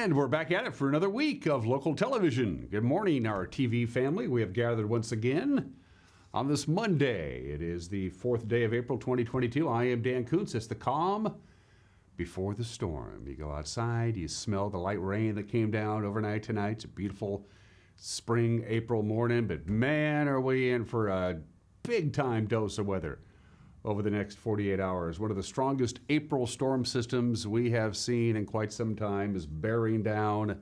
And we're back at it for another week of local television. Good morning, our TV family. We have gathered once again on this Monday. It is the 4th day of April 2022. I am Dan Kuntz. It's the calm before the storm. You go outside, you smell the light rain that came down overnight tonight. It's a beautiful spring April morning, but man, are we in for a big-time dose of weather over the next 48 hours. One of the strongest April storm systems we have seen in quite some time is bearing down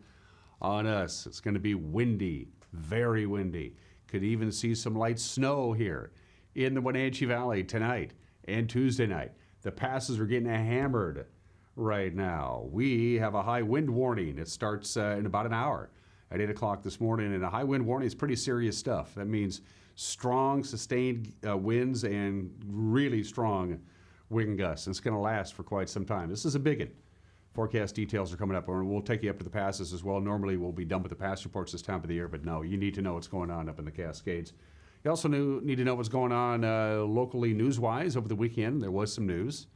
on us. It's going to be windy, very windy. Could even see some light snow here in the Wenatchee Valley tonight and Tuesday night. The passes are getting hammered right now. We have a high wind warning. It starts in about an hour at 8 o'clock this morning, and a high wind warning is pretty serious stuff. That means strong, sustained winds and really strong wind gusts. It's going to last for quite some time. This is a big one. Forecast details are coming up, and we'll take you up to the passes as well. Normally, we'll be done with the pass reports this time of the year, but no, you need to know what's going on up in the Cascades. You also need to know what's going on locally news-wise over the weekend. There was some news.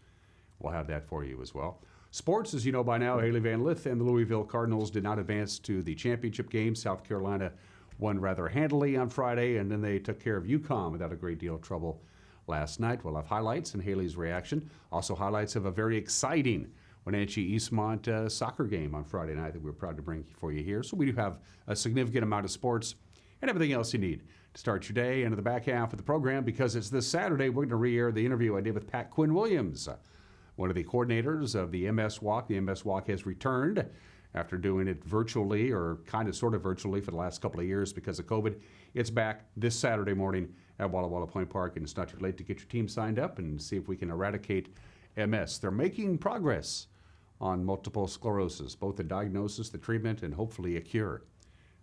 We'll have that for you as well. Sports, as you know by now, Haley Van Lith and the Louisville Cardinals did not advance to the championship game. South Carolina won rather handily on Friday, and then they took care of UConn without a great deal of trouble last night. We'll have highlights and Haley's reaction. Also highlights of a very exciting Wenatchee Eastmont soccer game on Friday night that we're proud to bring for you here. So we do have a significant amount of sports and everything else you need to start your day. Into the back half of the program, because it's this Saturday, we're going to re-air the interview I did with Pat Quinn-Williams, one of the coordinators of the MS Walk. The MS Walk has returned after doing it virtually, or kind of sort of virtually, for the last couple of years because of COVID. It's back this Saturday morning at Walla Walla Point Park, and it's not too late to get your team signed up and see if we can eradicate MS. They're making progress on multiple sclerosis, both the diagnosis, the treatment, and hopefully a cure.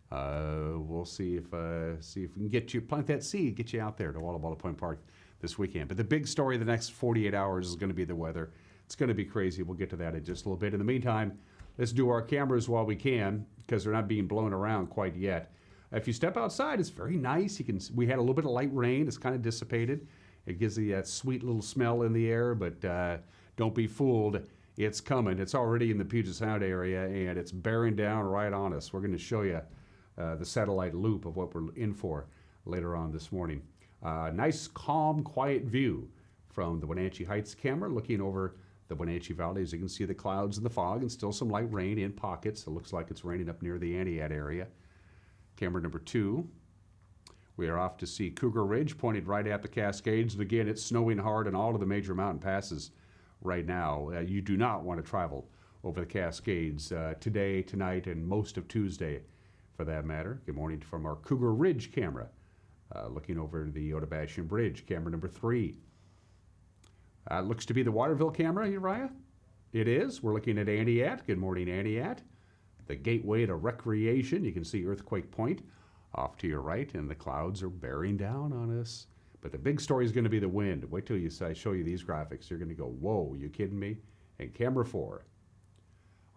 We'll see if we can get you, plant that seed, get you out there to Walla Walla Point Park this weekend. But the big story of the next 48 hours is going to be the weather. It's going to be crazy. We'll get to that in just a little bit. In the meantime, let's do our cameras while we can, because they're not being blown around quite yet. If you step outside, it's very nice. We had a little bit of light rain. It's kind of dissipated. It gives you that sweet little smell in the air, but don't be fooled. It's coming. It's already in the Puget Sound area, and it's bearing down right on us. We're going to show you the satellite loop of what we're in for later on this morning. Nice, calm, quiet view from the Wenatchee Heights camera looking over the Wenatchee Valley. As you can see, the clouds and the fog and still some light rain in pockets. It looks like it's raining up near the Aniat area. Camera number 2. We are off to see Cougar Ridge pointed right at the Cascades. And again, it's snowing hard in all of the major mountain passes right now. You do not want to travel over the Cascades today, tonight, and most of Tuesday for that matter. Good morning from our Cougar Ridge camera looking over the Ottabashan Bridge. Camera number 3. Looks to be the Waterville camera, Uriah. It is. We're looking at Aniat. Good morning, Aniat. The gateway to recreation. You can see Earthquake Point off to your right, and the clouds are bearing down on us. But the big story is going to be the wind. Wait till I show you these graphics. You're going to go, whoa, you kidding me? And camera 4.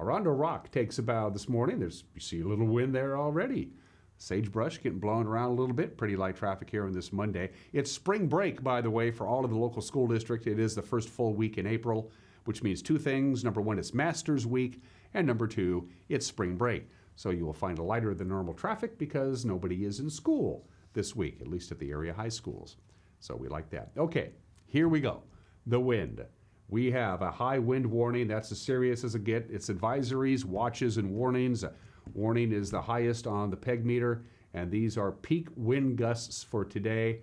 Arundel Rock takes a bow this morning. You see a little wind there already. Sagebrush getting blown around a little bit. Pretty light traffic here on this Monday. It's spring break, by the way, for all of the local school districts. It is the first full week in April, which means 2 things. Number 1, it's Masters Week, and number 2, it's spring break. So you will find a lighter than normal traffic because nobody is in school this week, at least at the area high schools. So we like that. Okay, here we go. The wind. We have a high wind warning. That's as serious as it gets. It's advisories, watches, and warnings. Warning is the highest on the peg meter, and these are peak wind gusts for today.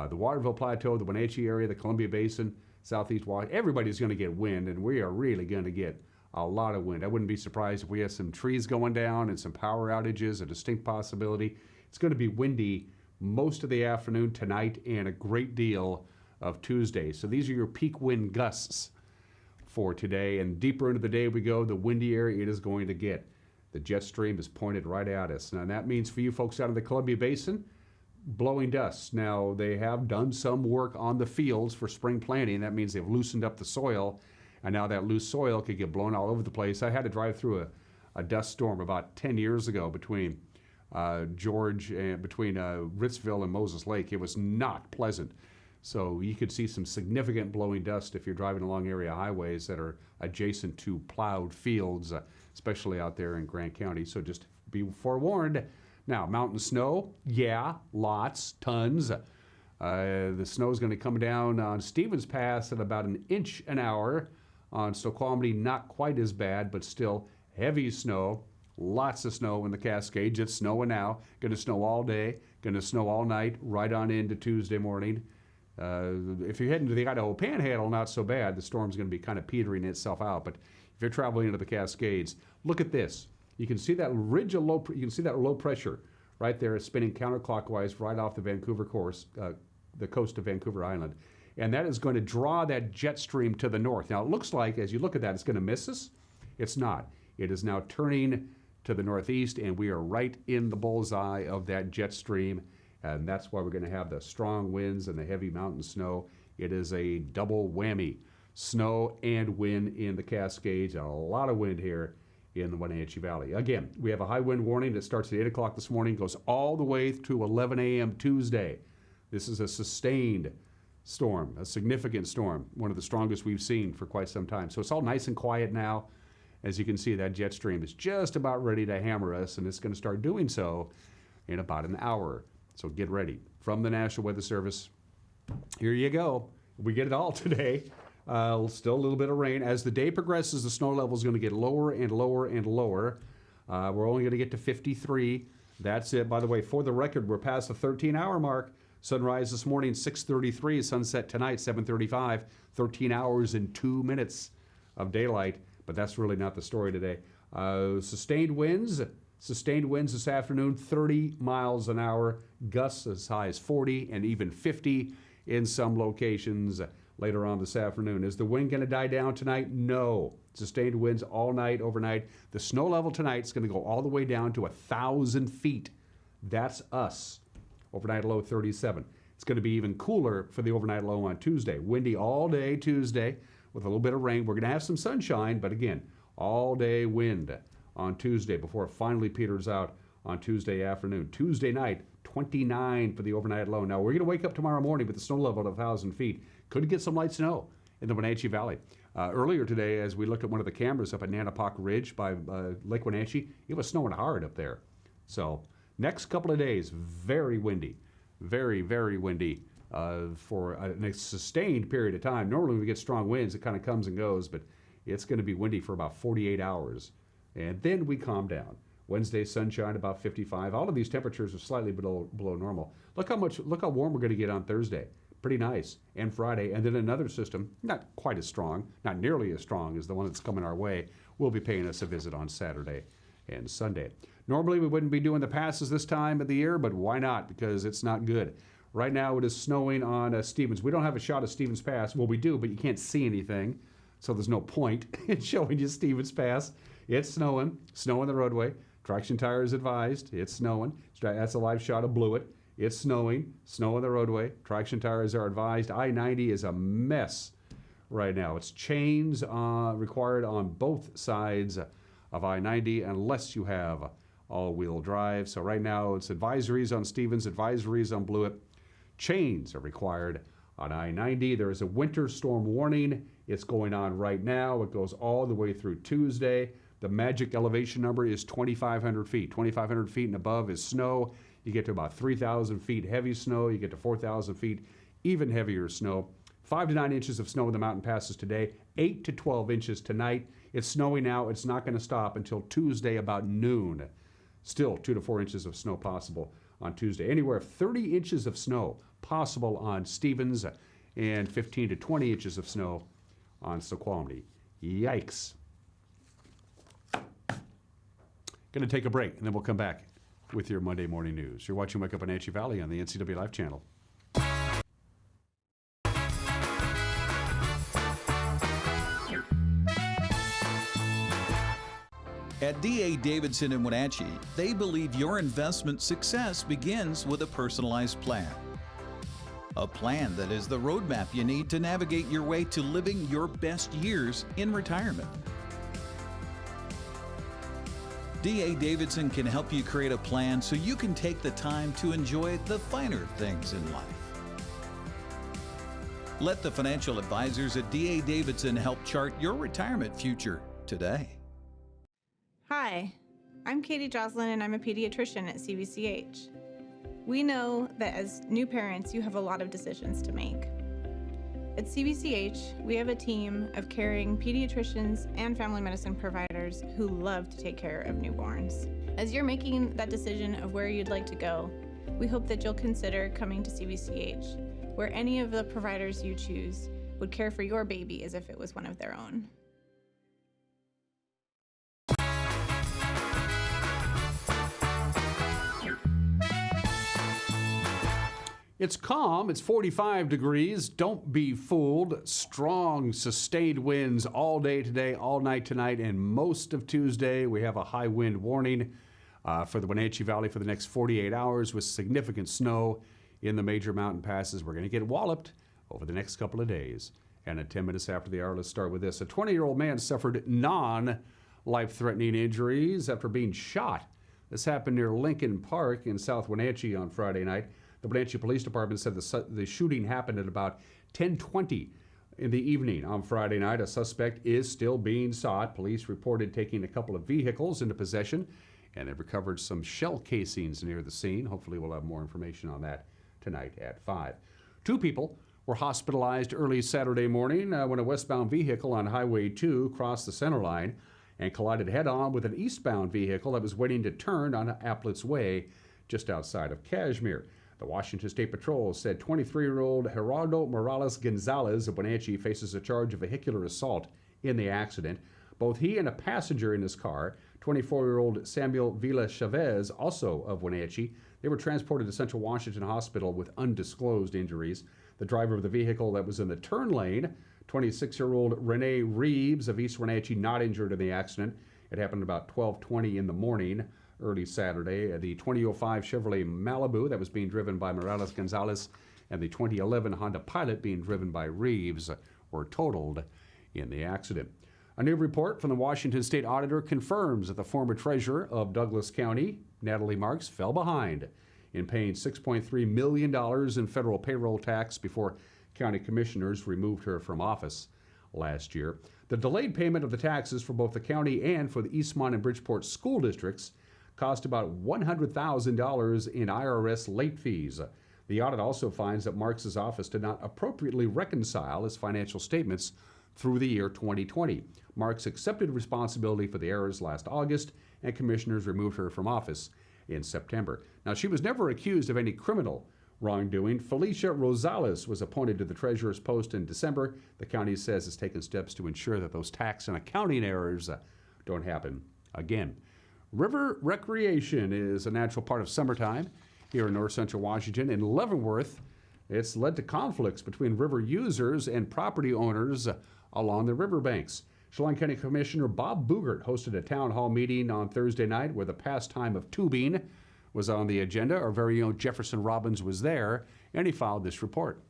The Waterville Plateau, the Wenatchee area, the Columbia Basin, Southeast Washington, everybody's going to get wind, and we are really going to get a lot of wind. I wouldn't be surprised if we have some trees going down and some power outages, a distinct possibility. It's going to be windy most of the afternoon tonight and a great deal of Tuesday. So these are your peak wind gusts for today, and deeper into the day we go, the windy area it is going to get. The jet stream is pointed right at us. Now, that means for you folks out of the Columbia Basin, blowing dust. Now, they have done some work on the fields for spring planting. That means they've loosened up the soil, and now that loose soil could get blown all over the place. I had to drive through a dust storm about 10 years ago between Ritzville and Moses Lake. It was not pleasant. So you could see some significant blowing dust if you're driving along area highways that are adjacent to plowed fields. especially out there in Grant County. So just be forewarned. Now, mountain snow, yeah, lots, tons. The snow is going to come down on Stevens Pass at about 1 inch an hour. On Snoqualmie, not quite as bad, but still heavy snow. Lots of snow in the Cascades. It's snowing now. Going to snow all day. Going to snow all night, right on into Tuesday morning. If you're heading to the Idaho Panhandle, not so bad. The storm's going to be kind of petering itself out. But if you're traveling into the Cascades, look at this. You can see that ridge of low. You can see that low pressure right there, spinning counterclockwise right off the Vancouver course, the coast of Vancouver Island, and that is going to draw that jet stream to the north. Now it looks like, as you look at that, it's going to miss us. It's not. It is now turning to the northeast, and we are right in the bullseye of that jet stream, and that's why we're going to have the strong winds and the heavy mountain snow. It is a double whammy, snow and wind in the Cascades, and a lot of wind here in the Wenatchee Valley. Again, we have a high wind warning that starts at 8 o'clock this morning, goes all the way to 11 a.m. Tuesday. This is a sustained storm, a significant storm, one of the strongest we've seen for quite some time. So it's all nice and quiet now. As you can see, that jet stream is just about ready to hammer us, and it's going to start doing so in about an hour. So get ready. From the National Weather Service, here you go. We get it all today. Still a little bit of rain. As the day progresses, the snow level is going to get lower and lower and lower. We're only going to get to 53. That's it. By the way, for the record, we're past the 13-hour mark. Sunrise this morning, 6:33. Sunset tonight, 7:35. 13 hours and 2 minutes of daylight. But that's really not the story today. Sustained winds this afternoon, 30 miles an hour. Gusts as high as 40 and even 50 in some locations later on this afternoon. Is the wind going to die down tonight? No. Sustained winds all night, overnight. The snow level tonight is going to go all the way down to 1,000 feet. That's us. Overnight low 37. It's going to be even cooler for the overnight low on Tuesday. Windy all day Tuesday with a little bit of rain. We're going to have some sunshine, but again, all day wind on Tuesday before it finally peters out on Tuesday afternoon. Tuesday night, 29 for the overnight low. Now, we're going to wake up tomorrow morning with the snow level at 1,000 feet. Could get some light snow in the Wenatchee Valley. Earlier today, as we looked at one of the cameras up at Nanapoc Ridge by Lake Wenatchee, it was snowing hard up there. So next couple of days, very windy, very, very windy for a sustained period of time. Normally when we get strong winds, it kind of comes and goes, but it's going to be windy for about 48 hours. And then we calm down. Wednesday, sunshine, about 55. All of these temperatures are slightly below normal. Look how warm we're going to get on Thursday. Pretty nice. And Friday. And then another system, not quite as strong, not nearly as strong as the one that's coming our way, will be paying us a visit on Saturday and Sunday. Normally, we wouldn't be doing the passes this time of the year, but why not? Because it's not good. Right now, it is snowing on Stevens. We don't have a shot of Stevens Pass. Well, we do, but you can't see anything, so there's no point in showing you Stevens Pass. It's snowing. Snow on the roadway. Traction tires advised. It's snowing. That's a live shot of Blewett. It's snowing. Snow on the roadway. Traction tires are advised. I-90 is a mess right now. It's chains required on both sides of I-90 unless you have all-wheel drive. So right now it's advisories on Stevens, advisories on Blewett. Chains are required on I-90. There is a winter storm warning. It's going on right now. It goes all the way through Tuesday. The magic elevation number is 2,500 feet. 2,500 feet and above is snow. You get to about 3,000 feet heavy snow. You get to 4,000 feet even heavier snow. 5 to 9 inches of snow in the mountain passes today. 8 to 12 inches tonight. It's snowing now. It's not going to stop until Tuesday about noon. Still 2 to 4 inches of snow possible on Tuesday. Anywhere 30 inches of snow possible on Stevens and 15 to 20 inches of snow on Snoqualmie. Yikes. Going to take a break, and then we'll come back with your Monday morning news. You're watching Wake Up Wenatchee Valley on the NCW Live channel. At D.A. Davidson in Wenatchee, they believe your investment success begins with a personalized plan. A plan that is the roadmap you need to navigate your way to living your best years in retirement. D.A. Davidson can help you create a plan so you can take the time to enjoy the finer things in life. Let the financial advisors at D.A. Davidson help chart your retirement future today. Hi, I'm Katie Joslin and I'm a pediatrician at CVCH. We know that as new parents, you have a lot of decisions to make. At CVCH, we have a team of caring pediatricians and family medicine providers who love to take care of newborns. As you're making that decision of where you'd like to go, we hope that you'll consider coming to CVCH, where any of the providers you choose would care for your baby as if it was one of their own. It's calm, it's 45 degrees. Don't be fooled. Strong, sustained winds all day today, all night tonight, and most of Tuesday. We have a high wind warning for the Wenatchee Valley for the next 48 hours with significant snow in the major mountain passes. We're going to get walloped over the next couple of days. And at 10 minutes after the hour, let's start with this. A 20-year-old man suffered non-life-threatening injuries after being shot. This happened near Lincoln Park in South Wenatchee on Friday night. The Wenatchee Police Department said the shooting happened at about 10:20 in the evening on Friday night. A suspect is still being sought. Police reported taking a couple of vehicles into possession, and they've recovered some shell casings near the scene. Hopefully we'll have more information on that tonight at 5. 2 people were hospitalized early Saturday morning when a westbound vehicle on Highway 2 crossed the center line and collided head-on with an eastbound vehicle that was waiting to turn on Applett's Way just outside of Cashmere. The Washington State Patrol said 23-year-old Gerardo Morales Gonzalez of Wenatchee faces a charge of vehicular assault in the accident. Both he and a passenger in his car, 24-year-old Samuel Vila Chavez, also of Wenatchee, they were transported to Central Washington Hospital with undisclosed injuries. The driver of the vehicle that was in the turn lane, 26-year-old Renee Reeves of East Wenatchee, not injured in the accident. It happened about 12:20 in the morning. Early Saturday. The 2005 Chevrolet Malibu that was being driven by Morales Gonzalez and the 2011 Honda Pilot being driven by Reeves were totaled in the accident. A new report from the Washington State Auditor confirms that the former treasurer of Douglas County, Natalie Marks, fell behind in paying $6.3 million in federal payroll tax before county commissioners removed her from office last year. The delayed payment of the taxes for both the county and for the Eastmont and Bridgeport school districts cost about $100,000 in IRS late fees. The audit also finds that Marks' office did not appropriately reconcile his financial statements through the year 2020. Marks accepted responsibility for the errors last August, and commissioners removed her from office in September. Now, she was never accused of any criminal wrongdoing. Felicia Rosales was appointed to the treasurer's post in December. The county says it's taken steps to ensure that those tax and accounting errors don't happen again. River recreation is a natural part of summertime here in north central Washington. In Leavenworth, it's led to conflicts between river users and property owners along the riverbanks. Chelan County Commissioner Bob Boogert hosted a town hall meeting on Thursday night where the pastime of tubing was on the agenda. Our very own Jefferson Robbins was there, and he filed this report.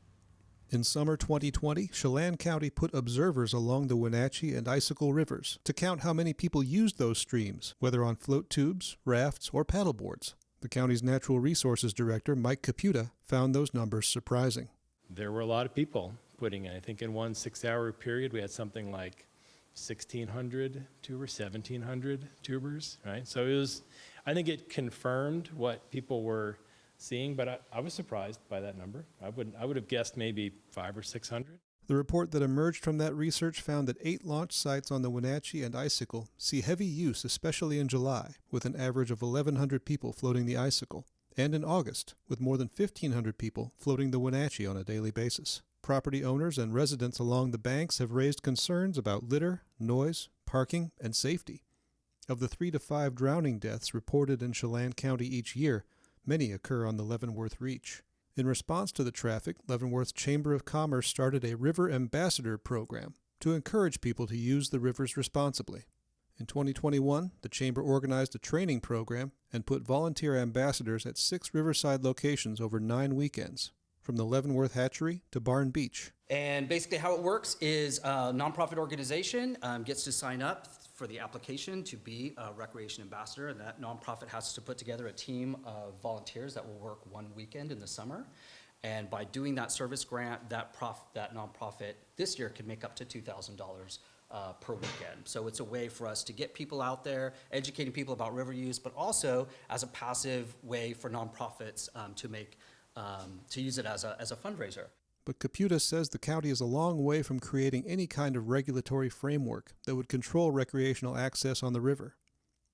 In summer 2020, Chelan County put observers along the Wenatchee and Icicle rivers to count how many people used those streams, whether on float tubes, rafts, or paddleboards. The county's Natural Resources Director, Mike Caputa, found those numbers surprising. There were a lot of people putting in. I think in one 6-hour period, we had something like 1,600 tubers, 1,700 tubers, right? So it was, I think it confirmed what people were seeing, but I was surprised by that number. I would have guessed maybe 500 or 600. The report that emerged from that research found that 8 launch sites on the Wenatchee and Icicle see heavy use, especially in July, with an average of 1,100 people floating the Icicle, and in August, with more than 1,500 people floating the Wenatchee on a daily basis. Property owners and residents along the banks have raised concerns about litter, noise, parking, and safety. Of the 3 to 5 drowning deaths reported in Chelan County each year, many occur on the Leavenworth Reach. In response to the traffic, Leavenworth Chamber of Commerce started a River Ambassador program to encourage people to use the rivers responsibly. In 2021, the Chamber organized a training program and put volunteer ambassadors at 6 riverside locations over 9 weekends, from the Leavenworth Hatchery to Barn Beach. And basically how it works is a nonprofit organization gets to sign up for the application to be a recreation ambassador, and that nonprofit has to put together a team of volunteers that will work 1 weekend in the summer. And by doing that service grant, that nonprofit this year could make up to $2,000 per weekend. So it's a way for us to get people out there, educating people about river use, but also as a passive way for nonprofits to use it as a fundraiser. But Caputa says the county is a long way from creating any kind of regulatory framework that would control recreational access on the river,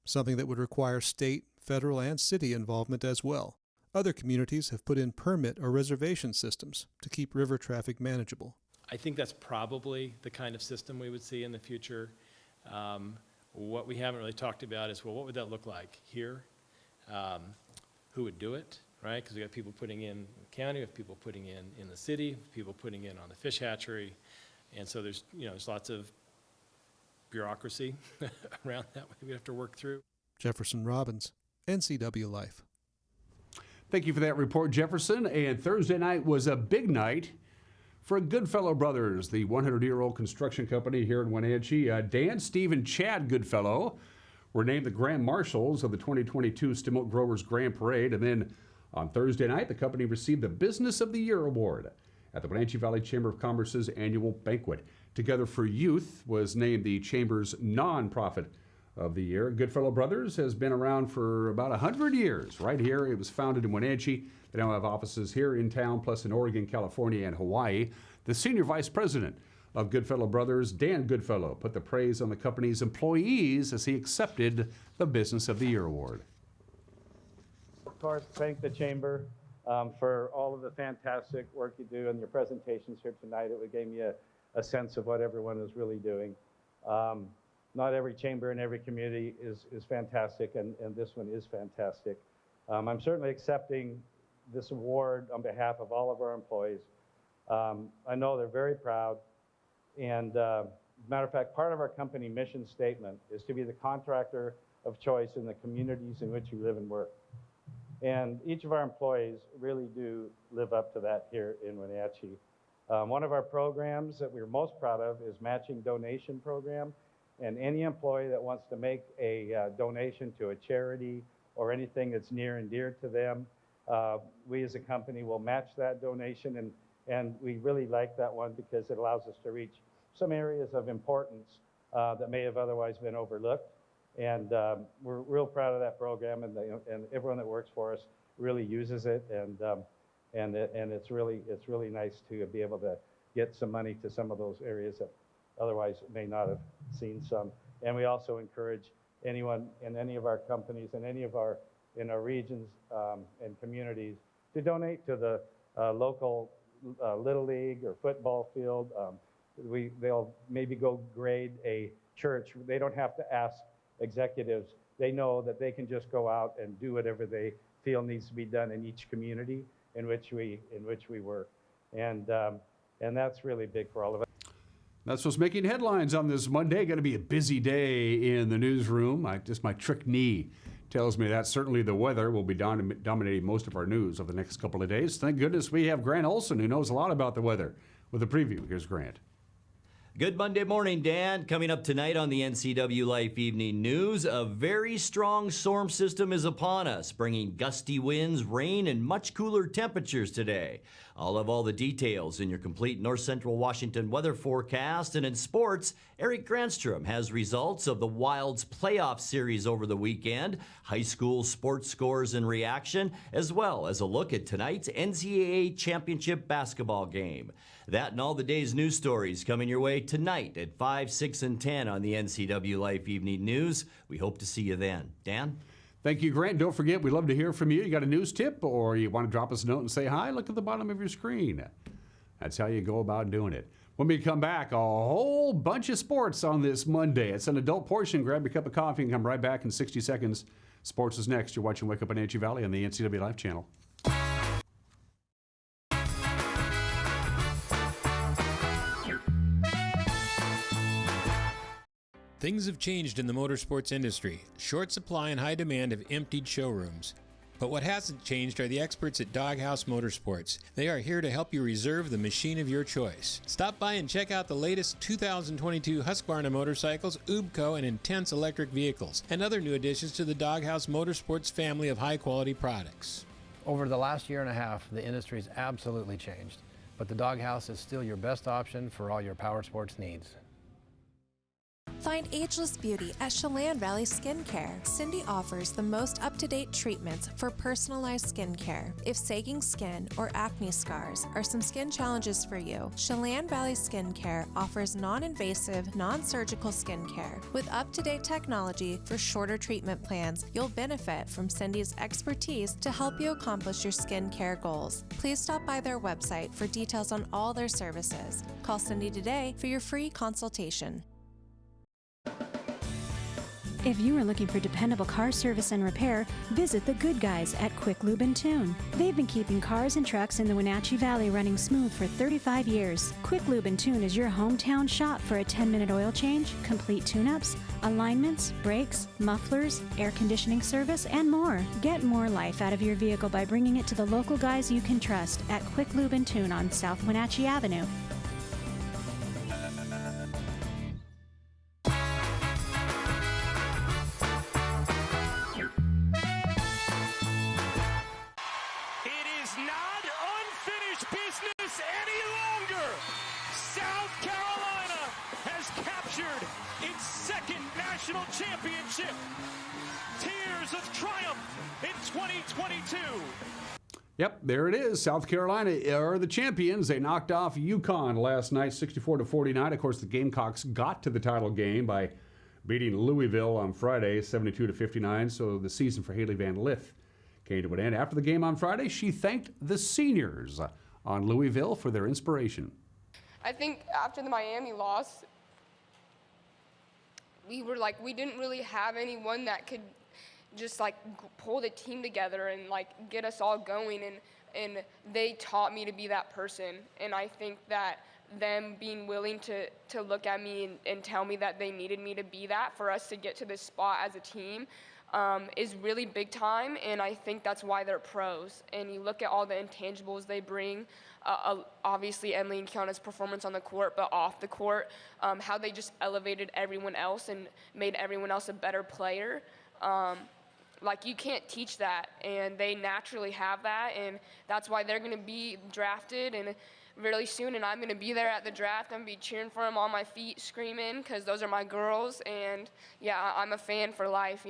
something that would require state, federal, and city involvement as well. Other communities have put in permit or reservation systems to keep river traffic manageable. I think that's probably the kind of system we would see in the future. What we haven't really talked about is, well, what would that look like here? Who would do it, right? Because we got people putting in the county, we have people putting in the city, people putting in on the fish hatchery. And so there's lots of bureaucracy around that we have to work through. Jefferson Robbins, NCW Life. Thank you for that report, Jefferson. And Thursday night was a big night for Goodfellow Brothers, the 100-year-old construction company here in Wenatchee. Dan, Steve, and Chad Goodfellow were named the Grand Marshals of the 2022 Stimult Growers Grand Parade. And then on Thursday night, the company received the Business of the Year Award at the Wenatchee Valley Chamber of Commerce's annual banquet. Together for Youth was named the Chamber's Nonprofit of the Year. Goodfellow Brothers has been around for about 100 years. Right here, it was founded in Wenatchee. They now have offices here in town, plus in Oregon, California, and Hawaii. The senior vice president of Goodfellow Brothers, Dan Goodfellow, put the praise on the company's employees as he accepted the Business of the Year Award. Of course, thank the Chamber for all of the fantastic work you do and your presentations here tonight. It gave me a sense of what everyone is really doing. Not every chamber in every community is fantastic, and this one is fantastic. I'm certainly accepting this award on behalf of all of our employees. I know they're very proud, and matter of fact, part of our company mission statement is to be the contractor of choice in the communities in which we live and work. And each of our employees really do live up to that here in Wenatchee. One of our programs that we're most proud of is matching donation program. And any employee that wants to make a donation to a charity or anything that's near and dear to them, we as a company will match that donation. And we really like that one because it allows us to reach some areas of importance that may have otherwise been overlooked. And we're real proud of that program, and everyone that works for us really uses it. And it's really nice to be able to get some money to some of those areas that otherwise may not have seen some. And we also encourage anyone in any of our companies and in our regions and communities to donate to the local Little League or football field. They'll maybe go grade a church. They don't have to ask executives. They know that they can just go out and do whatever they feel needs to be done in each community in which we work. And that's really big for all of us. That's what's making headlines on this Monday. Going to be a busy day in the newsroom. My trick knee tells me that. Certainly the weather will be dominating most of our news over the next couple of days. Thank goodness we have Grant Olson, who knows a lot about the weather, with a preview. Here's Grant. Good Monday morning, Dan. Coming up tonight on the NCW Life Evening News, a very strong storm system is upon us, bringing gusty winds, rain, and much cooler temperatures today. I'll have all the details in your complete North Central Washington weather forecast. And in sports, Eric Granstrom has results of the Wild's playoff series over the weekend, high school sports scores and reaction, as well as a look at tonight's NCAA championship basketball game. That and all the day's news stories coming your way tonight at 5, 6, and 10 on the NCW Life Evening News. We hope to see you then. Dan? Thank you, Grant. Don't forget, we'd love to hear from you. You got a news tip or you want to drop us a note and say hi, look at the bottom of your screen. That's how you go about doing it. When we come back, a whole bunch of sports on this Monday. It's an adult portion. Grab your cup of coffee and come right back in 60 seconds. Sports is next. You're watching Wake Up Wenatchee Valley on the NCW Life channel. Things have changed in the motorsports industry. Short supply and high demand have emptied showrooms. But what hasn't changed are the experts at Doghouse Motorsports. They are here to help you reserve the machine of your choice. Stop by and check out the latest 2022 Husqvarna motorcycles, UBCO, and Intense electric vehicles, and other new additions to the Doghouse Motorsports family of high-quality products. Over the last year and a half, the industry's absolutely changed, but the Doghouse is still your best option for all your power sports needs. Find ageless beauty at Chelan Valley Skincare. Cindy offers the most up-to-date treatments for personalized skincare. If sagging skin or acne scars are some skin challenges for you, Chelan Valley Skincare offers non-invasive, non-surgical skincare. With up-to-date technology for shorter treatment plans, you'll benefit from Cindy's expertise to help you accomplish your skincare goals. Please stop by their website for details on all their services. Call Cindy today for your free consultation. If you are looking for dependable car service and repair, visit the good guys at Quick Lube and Tune. They've been keeping cars and trucks in the Wenatchee Valley running smooth for 35 years. Quick Lube and Tune is your hometown shop for a 10-minute oil change, complete tune-ups, alignments, brakes, mufflers, air conditioning service, and more. Get more life out of your vehicle by bringing it to the local guys you can trust at Quick Lube and Tune on South Wenatchee Avenue. Championship. Tears of triumph in 2022. Yep, there it is. South Carolina are the champions. They knocked off UConn last night, 64-49. Of course, the Gamecocks got to the title game by beating Louisville on Friday, 72-59. So the season for Haley Van Lith came to an end. After the game on Friday, she thanked the seniors on Louisville for their inspiration. I think after the Miami loss, we didn't really have anyone that could just pull the team together and get us all going, and they taught me to be that person. And I think that them being willing to look at me and tell me that they needed me to be that for us to get to this spot as a team is really big time, and I think that's why they're pros. And you look at all the intangibles they bring, obviously Emily and Kiana's performance on the court, but off the court, how they just elevated everyone else and made everyone else a better player. You can't teach that, and they naturally have that, and that's why they're going to be drafted and really soon, and I'm going to be there at the draft. I'm going to be cheering for them on my feet, screaming, because those are my girls, and yeah, I'm a fan for life.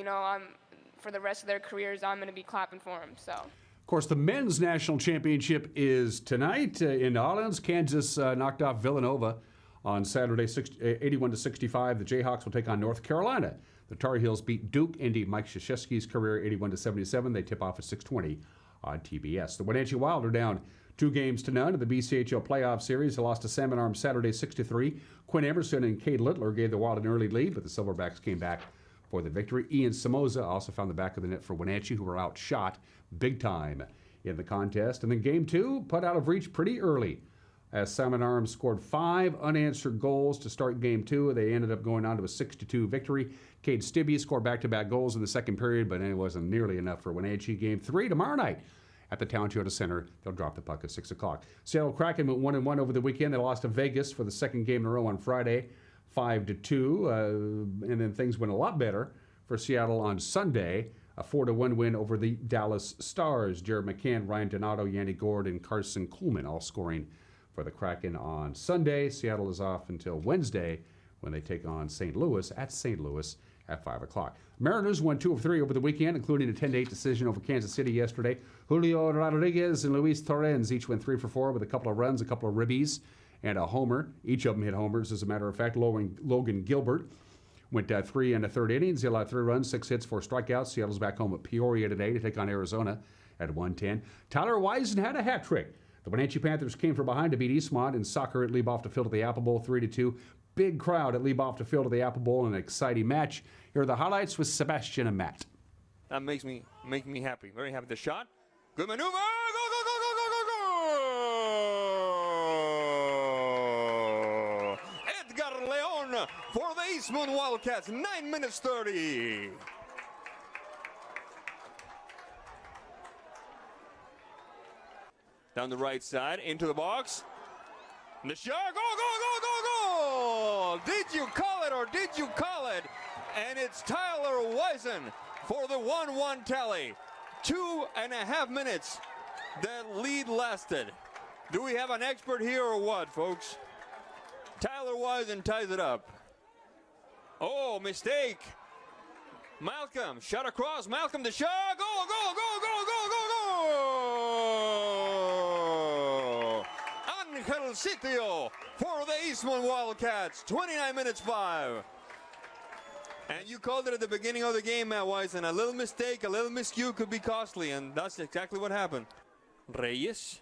For the rest of their careers, I'm going to be clapping for them. So. Of course, the men's national championship is tonight in New Orleans. Kansas knocked off Villanova on Saturday, 81-65. The Jayhawks will take on North Carolina. The Tar Heels beat Duke, ending Mike Krzyzewski's career 81-77. They tip off at 6:20 on TBS. The Wenatchee Wild are down 2-0 in the BCHO playoff series. They lost to Salmon Arm Saturday 6-3. Quinn Emerson and Cade Littler gave the Wild an early lead, but the Silverbacks came back for the victory. Ian Somoza also found the back of the net for Wenatchee, who were outshot big time in the contest. And then game 2 put out of reach pretty early, as Salmon Arms scored 5 unanswered goals to start game 2. They ended up going on to a 6-2 victory. Cade Stibbe scored back-to-back goals in the second period, but it wasn't nearly enough for Wenatchee. Game 3 tomorrow night at the Town Toyota Center. They'll drop the puck at 6 o'clock. Seattle Kraken went 1-1 over the weekend. They lost to Vegas for the second game in a row on Friday, 5-2. And then things went a lot better for Seattle on Sunday, a 4-1 win over the Dallas Stars. Jared McCann, Ryan Donato, Yanni Gord, and Carson Kuhlman all scoring for the Kraken on Sunday. Seattle is off until Wednesday when they take on St. Louis at St. Louis at 5 o'clock. Mariners won 2 of 3 over the weekend, including a 10-8 decision over Kansas City yesterday. Julio Rodriguez and Luis Torrens each went 3 for 4 with a couple of runs, a couple of ribbies, and a homer. Each of them hit homers, as a matter of fact. Logan Gilbert went 3 and a third innings. He allowed 3 runs, 6 hits, 4 strikeouts. Seattle's back home at Peoria today to take on Arizona at 1:10. Tyler Weissen had a hat trick. The Wenatchee Panthers came from behind to beat Eastmont in soccer at Leib to Field at the Apple Bowl 3-2. Big crowd at Leib to Field at the Apple Bowl in an exciting match. Here are the highlights with Sebastian and Matt. That makes me happy. Very happy. The shot. Good maneuver. Go, go, go, go, go, go, go. Edgar Leon for the Eastmont Wildcats. 9 minutes 30. Down the right side, into the box. And the shot, go, go, go, go, go! Did you call it or did you call it? And it's Tyler Weissen for the 1-1 tally. 2.5 minutes that lead lasted. Do we have an expert here or what, folks? Tyler Weissen ties it up. Oh, mistake. Malcolm, shot across. Malcolm, the shot. Goal, goal, goal, goal, goal, goal, goal. Angel Sitio for the Eastman Wildcats. 29 minutes 5. And you called it at the beginning of the game, Matt Weissen. A little mistake, a little miscue could be costly, and that's exactly what happened. Reyes.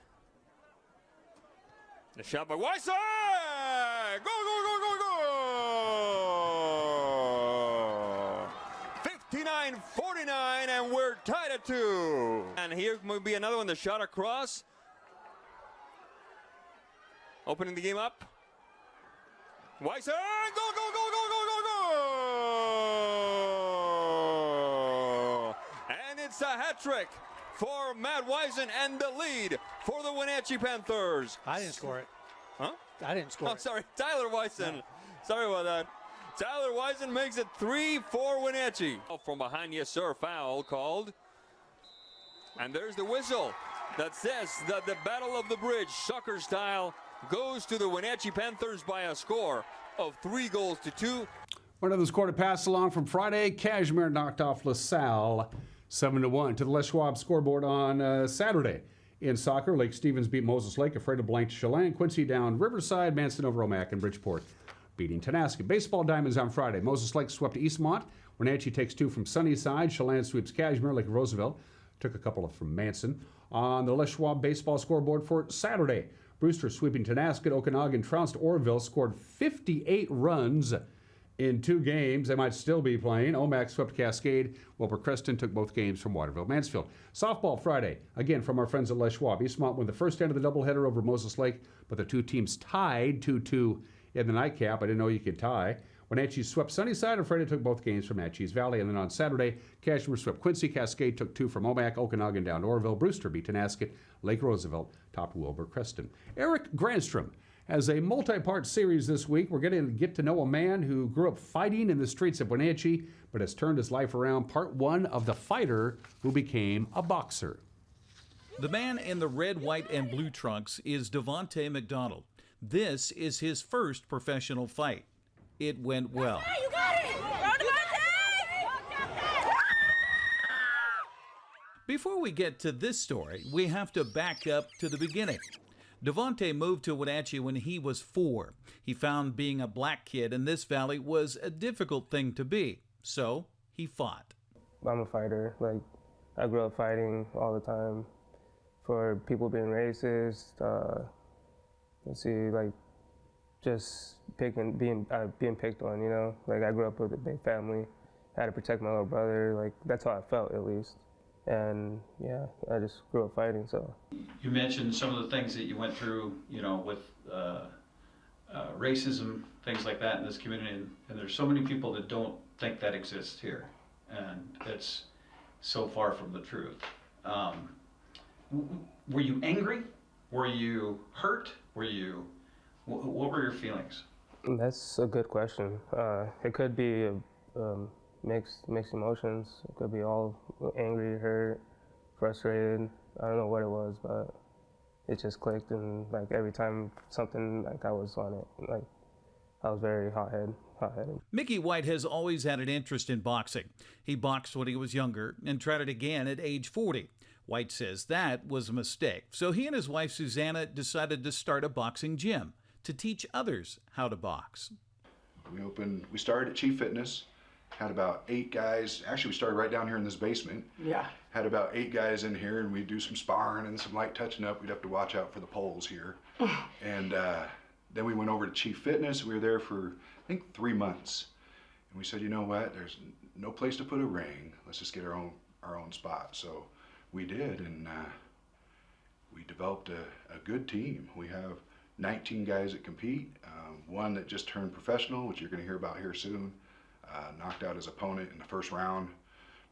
The shot by Weissen! Go, go, go, go, go! 59-49, and we're tied at 2. And here will be another one, the shot across. Opening the game up. Weissen! Go, go, go, go, go, go, go! And it's a hat trick for Matt Weissen and the lead for the Wenatchee Panthers. I didn't score it. Huh? I didn't score it. Sorry, Tyler Weissen. No. Sorry about that. Tyler Weissen makes it 3-4 Wenatchee. From behind, yes sir, foul called. And there's the whistle that says that the Battle of the Bridge, soccer style, goes to the Wenatchee Panthers by a score of 3-2. One of those scored a pass along from Friday. Cashmere knocked off LaSalle 7-1 to the Les Schwab scoreboard on Saturday. In soccer, Lake Stevens beat Moses Lake, Afraid of Blank Chelan, Quincy down Riverside, Manson over Omak, and Bridgeport beating Tenasket. Baseball Diamonds on Friday. Moses Lake swept Eastmont. Wenatchee takes 2 from Sunnyside. Chelan sweeps Cashmere. Lake Roosevelt took a couple from Manson. On the Les Schwab baseball scoreboard for Saturday, Brewster sweeping Tenasket. Okanagan trounced Orville, scored 58 runs in 2 games. They might still be playing. Omak swept Cascade. Wilbur Creston took both games from Waterville Mansfield. Softball Friday, again from our friends at Les Schwab. Eastmont won the first end of the doubleheader over Moses Lake, but the 2 teams tied 2-2 in the nightcap. I didn't know you could tie. Wenatchee swept Sunnyside. Afraid took both games from Natchez Valley. And then on Saturday, Cashmere swept Quincy. Cascade took 2 from Omak. Okanagan down to Orville. Brewster beat Tenasket. Lake Roosevelt topped Wilbur Creston. Eric Granstrom has a multi-part series this week. We're going to get to know a man who grew up fighting in the streets of Wenatchee, but has turned his life around. Part 1 of the fighter who became a boxer. The man in the red, white, and blue trunks is Devontae McDonald. This is his first professional fight. It went well. You got it! Before we get to this story, we have to back up to the beginning. Devontae moved to Wenatchee when he was 4. He found being a black kid in this valley was a difficult thing to be, so he fought. I'm a fighter. I grew up fighting all the time for people being racist. Just being picked on. You know, I grew up with a big family. I had to protect my little brother. That's how I felt, at least. And yeah, I just grew up fighting. So you mentioned some of the things that you went through, with racism, things like that in this community, and there's so many people that don't think that exists here, and it's so far from the truth. Were you angry? Were you hurt? What were your feelings? That's a good question. It could be mixed emotions. It could be all angry, hurt, frustrated. I don't know what it was, but it just clicked, and every time something, I was on it. I was very hot-headed. Mickey White has always had an interest in boxing. He boxed when he was younger and tried it again at age 40. White says that was a mistake, so he and his wife Susanna decided to start a boxing gym to teach others how to box. We started at Chief Fitness, had about 8 guys. Actually, we started right down here in this basement. Yeah. Had about 8 guys in here, and we'd do some sparring and some light touching up. We'd have to watch out for the poles here. And then we went over to Chief Fitness. We were there for, I think, 3 months. And we said, you know what, there's no place to put a ring. Let's just get our own spot. So we did, and we developed a good team. We have 19 guys that compete, one that just turned professional, which you're going to hear about here soon, knocked out his opponent in the first round.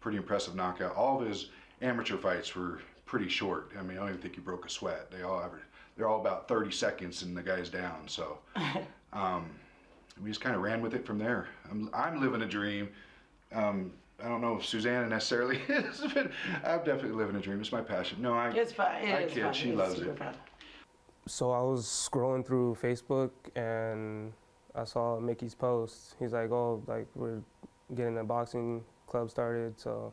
Pretty impressive knockout. All of his amateur fights were pretty short. I mean, I don't even think he broke a sweat. They're all about 30 seconds and the guy's down. So we just kind of ran with it from there. I'm living a dream. I don't know if Susanna necessarily is, but I'm definitely living a dream. It's my passion. No, it's fun. I kid. She loves it. So I was scrolling through Facebook, and I saw Mickey's post. He's like, oh, like we're getting a boxing club started, so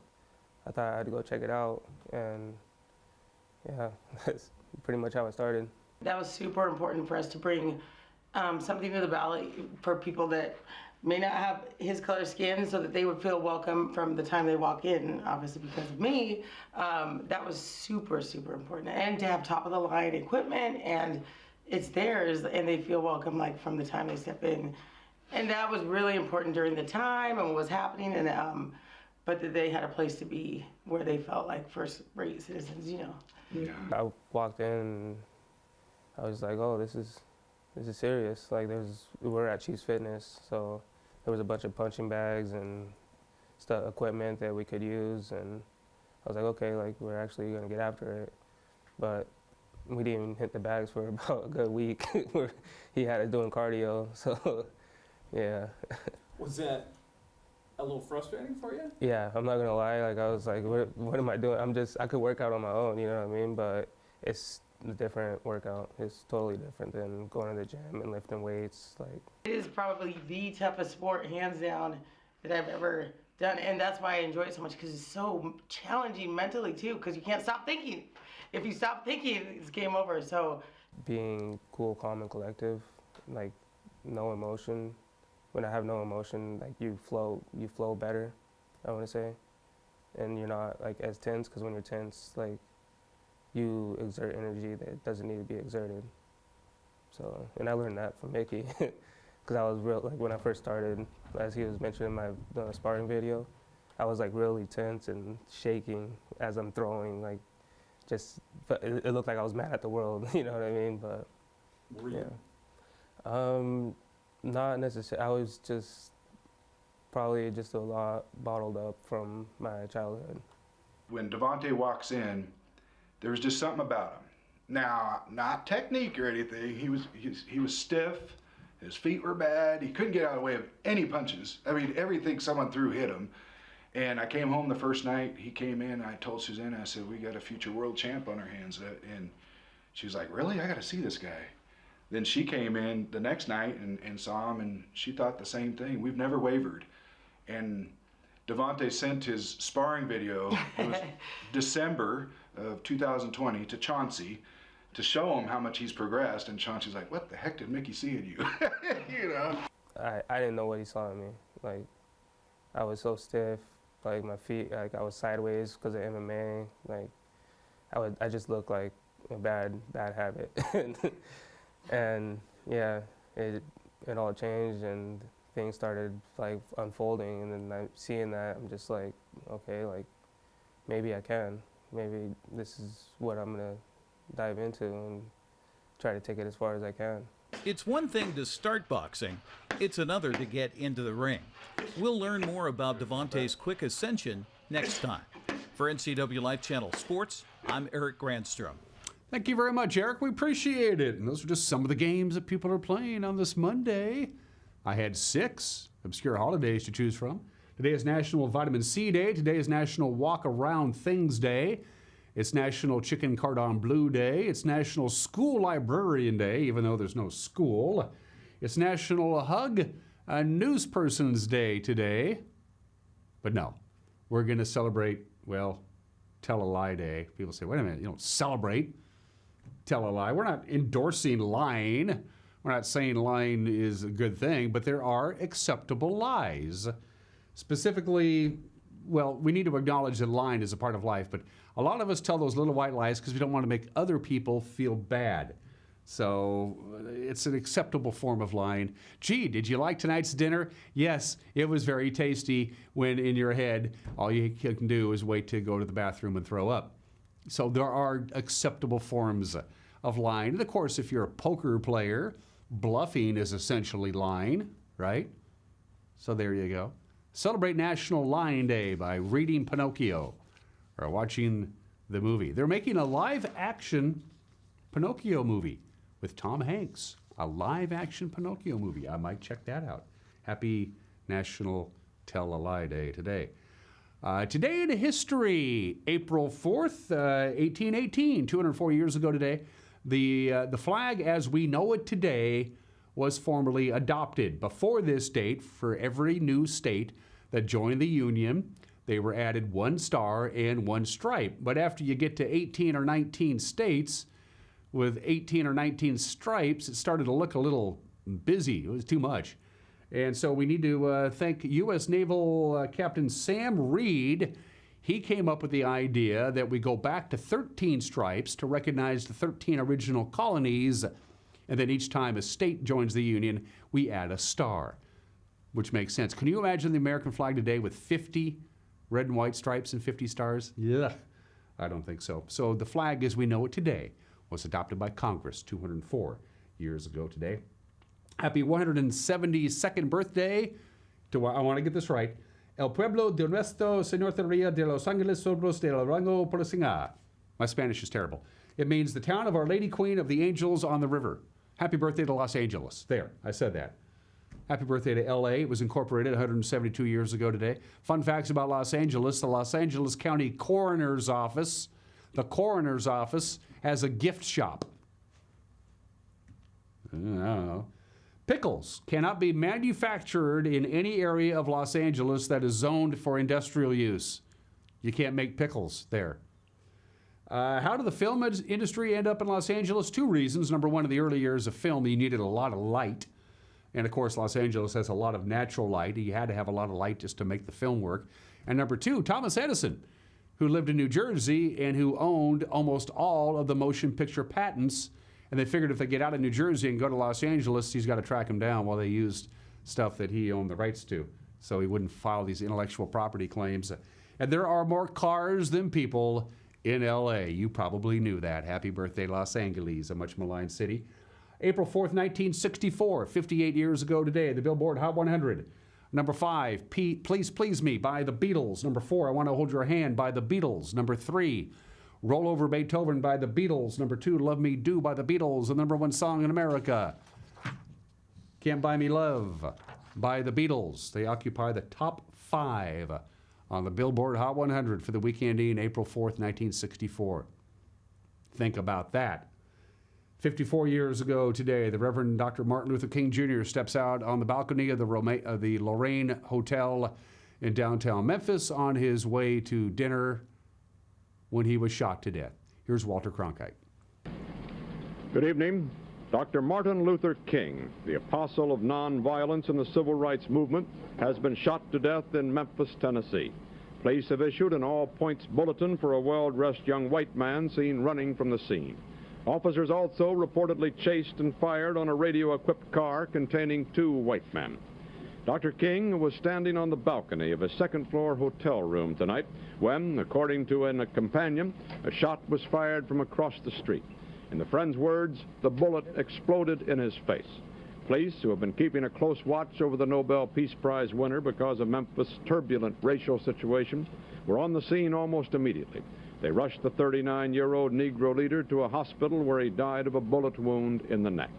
I thought I had to go check it out, and yeah, that's pretty much how it started. That was super important for us to bring something to the Valley for people that may not have his color skin, so that they would feel welcome from the time they walk in. Obviously, because of me, that was super, super important. And to have top of the line equipment, and it's theirs, and they feel welcome like from the time they step in. And that was really important during the time and what was happening, and but that they had a place to be where they felt like first-rate citizens, you know. Yeah. I walked in and I was like, oh, this is serious. Like we're at Chiefs Fitness, so there was a bunch of punching bags and stuff, equipment that we could use, and I was like, okay, like we're actually gonna get after it. But we didn't even hit the bags for about a good week. He had us doing cardio, so yeah. Was that a little frustrating for you? Yeah, I'm not gonna lie. Like I was like, what am I doing? I could work out on my own, you know what I mean? But it's a different workout. It's totally different than going to the gym and lifting weights. Like it is probably the toughest sport, hands down, that I've ever done, and that's why I enjoy it so much, because it's so challenging mentally too, because you can't stop thinking. If you stop thinking, it's game over. So being cool, calm, and collective, like no emotion. When I have no emotion, like you flow better, I want to say, and you're not like as tense, because when you're tense, like you exert energy that doesn't need to be exerted. So, and I learned that from Mickey, because I was real, like when I first started, as he was mentioning in my sparring video, I was like really tense and shaking as I'm throwing, like but it looked like I was mad at the world, you know what I mean? But were you? Yeah. Not necessarily. I was just probably just a lot bottled up from my childhood. When Devontae walks in, there was just something about him. Now, not technique or anything. He was stiff. His feet were bad. He couldn't get out of the way of any punches. I mean, everything someone threw hit him. And I came home the first night. He came in. I told Susanna, I said, we got a future world champ on our hands. And she was like, really? I got to see this guy. Then she came in the next night and saw him, and she thought the same thing. We've never wavered. And Devontae sent his sparring video, it was December of 2020, to Chauncey to show him how much he's progressed. And Chauncey's like, what the heck did Mickey see in you? You know? I didn't know what he saw in me. Like, I was so stiff. Like, my feet, like, I was sideways because of MMA. Like, I just looked like a bad habit. And yeah, it all changed, and things started like unfolding, and then seeing that, I'm just like, okay, like maybe I can. Maybe this is what I'm gonna dive into and try to take it as far as I can. It's one thing to start boxing, it's another to get into the ring. We'll learn more about Devontae's quick ascension next time. For NCW Life Channel Sports, I'm Eric Grandstrom. Thank you very much, Eric. We appreciate it. And those are just some of the games that people are playing on this Monday. I had 6 obscure holidays to choose from. Today is National Vitamin C Day. Today is National Walk Around Things Day. It's National Chicken Cordon Bleu Day. It's National School Librarian Day, even though there's no school. It's National Hug a Newsperson's Day today. But no, we're going to celebrate, well, Tell a Lie Day. People say, wait a minute, you don't celebrate Tell a Lie. We're not endorsing lying. We're not saying lying is a good thing, but there are acceptable lies. Specifically, well, we need to acknowledge that lying is a part of life, but a lot of us tell those little white lies because we don't want to make other people feel bad. So it's an acceptable form of lying. Gee, did you like tonight's dinner? Yes, it was very tasty, when in your head, all you can do is wait to go to the bathroom and throw up. So there are acceptable forms of lying. And of course, if you're a poker player, bluffing is essentially lying, right? So there you go. Celebrate National Lying Day by reading Pinocchio or watching the movie. They're making a live-action Pinocchio movie with Tom Hanks. A live-action Pinocchio movie. I might check that out. Happy National Tell a Lie Day today. Today in history, April 4th, 1818, 204 years ago today, the flag as we know it today was formally adopted. Before this date, for every new state that joined the Union, they were added one star and one stripe. But after you get to 18 or 19 states with 18 or 19 stripes, it started to look a little busy. It was too much. And so we need to thank U.S. Naval Captain Sam Reed. He came up with the idea that we go back to 13 stripes to recognize the 13 original colonies, and then each time a state joins the Union, we add a star, which makes sense. Can you imagine the American flag today with 50 red and white stripes and 50 stars? Yeah, I don't think so. So the flag as we know it today was adopted by Congress 204 years ago today. Happy 172nd birthday to, I want to get this right, El Pueblo de Nuestro Señor Tería de Los Ángeles Sobros del Rango Policinga. My Spanish is terrible. It means the town of Our Lady Queen of the Angels on the River. Happy birthday to Los Angeles. There, I said that. Happy birthday to L.A. It was incorporated 172 years ago today. Fun facts about Los Angeles. The Los Angeles County Coroner's Office, has a gift shop. I don't know. Pickles cannot be manufactured in any area of Los Angeles that is zoned for industrial use. You can't make pickles there. How did the film industry end up in Los Angeles? Two reasons. Number one, in the early years of film, you needed a lot of light. And of course, Los Angeles has a lot of natural light. You had to have a lot of light just to make the film work. And number two, Thomas Edison, who lived in New Jersey and who owned almost all of the motion picture patents. And they figured if they get out of New Jersey and go to Los Angeles, he's got to track them down while they used stuff that he owned the rights to. So he wouldn't file these intellectual property claims. And there are more cars than people in L.A. You probably knew that. Happy birthday, Los Angeles, a much maligned city. April 4th, 1964, 58 years ago today, the Billboard Hot 100. Number 5, Please Please Me by the Beatles. Number 4, I Want to Hold Your Hand by the Beatles. Number 3, Roll Over Beethoven by the Beatles. Number 2, Love Me Do by the Beatles. The number 1 song in America, Can't Buy Me Love by the Beatles. They occupy the top 5 on the Billboard Hot 100 for the week ending April 4th, 1964. Think about that. 54 years ago today, the Reverend Dr. Martin Luther King Jr. steps out on the balcony of the Lorraine Hotel in downtown Memphis on his way to dinner when he was shot to death. Here's Walter Cronkite. Good evening. Dr. Martin Luther King, the apostle of nonviolence in the civil rights movement, has been shot to death in Memphis, Tennessee. Police have issued an all-points bulletin for a well-dressed young white man seen running from the scene. Officers also reportedly chased and fired on a radio-equipped car containing 2 white men. Dr. King was standing on the balcony of a second-floor hotel room tonight when, according to a companion, a shot was fired from across the street. In the friend's words, the bullet exploded in his face. Police, who have been keeping a close watch over the Nobel Peace Prize winner because of Memphis' turbulent racial situation, were on the scene almost immediately. They rushed the 39-year-old Negro leader to a hospital where he died of a bullet wound in the neck.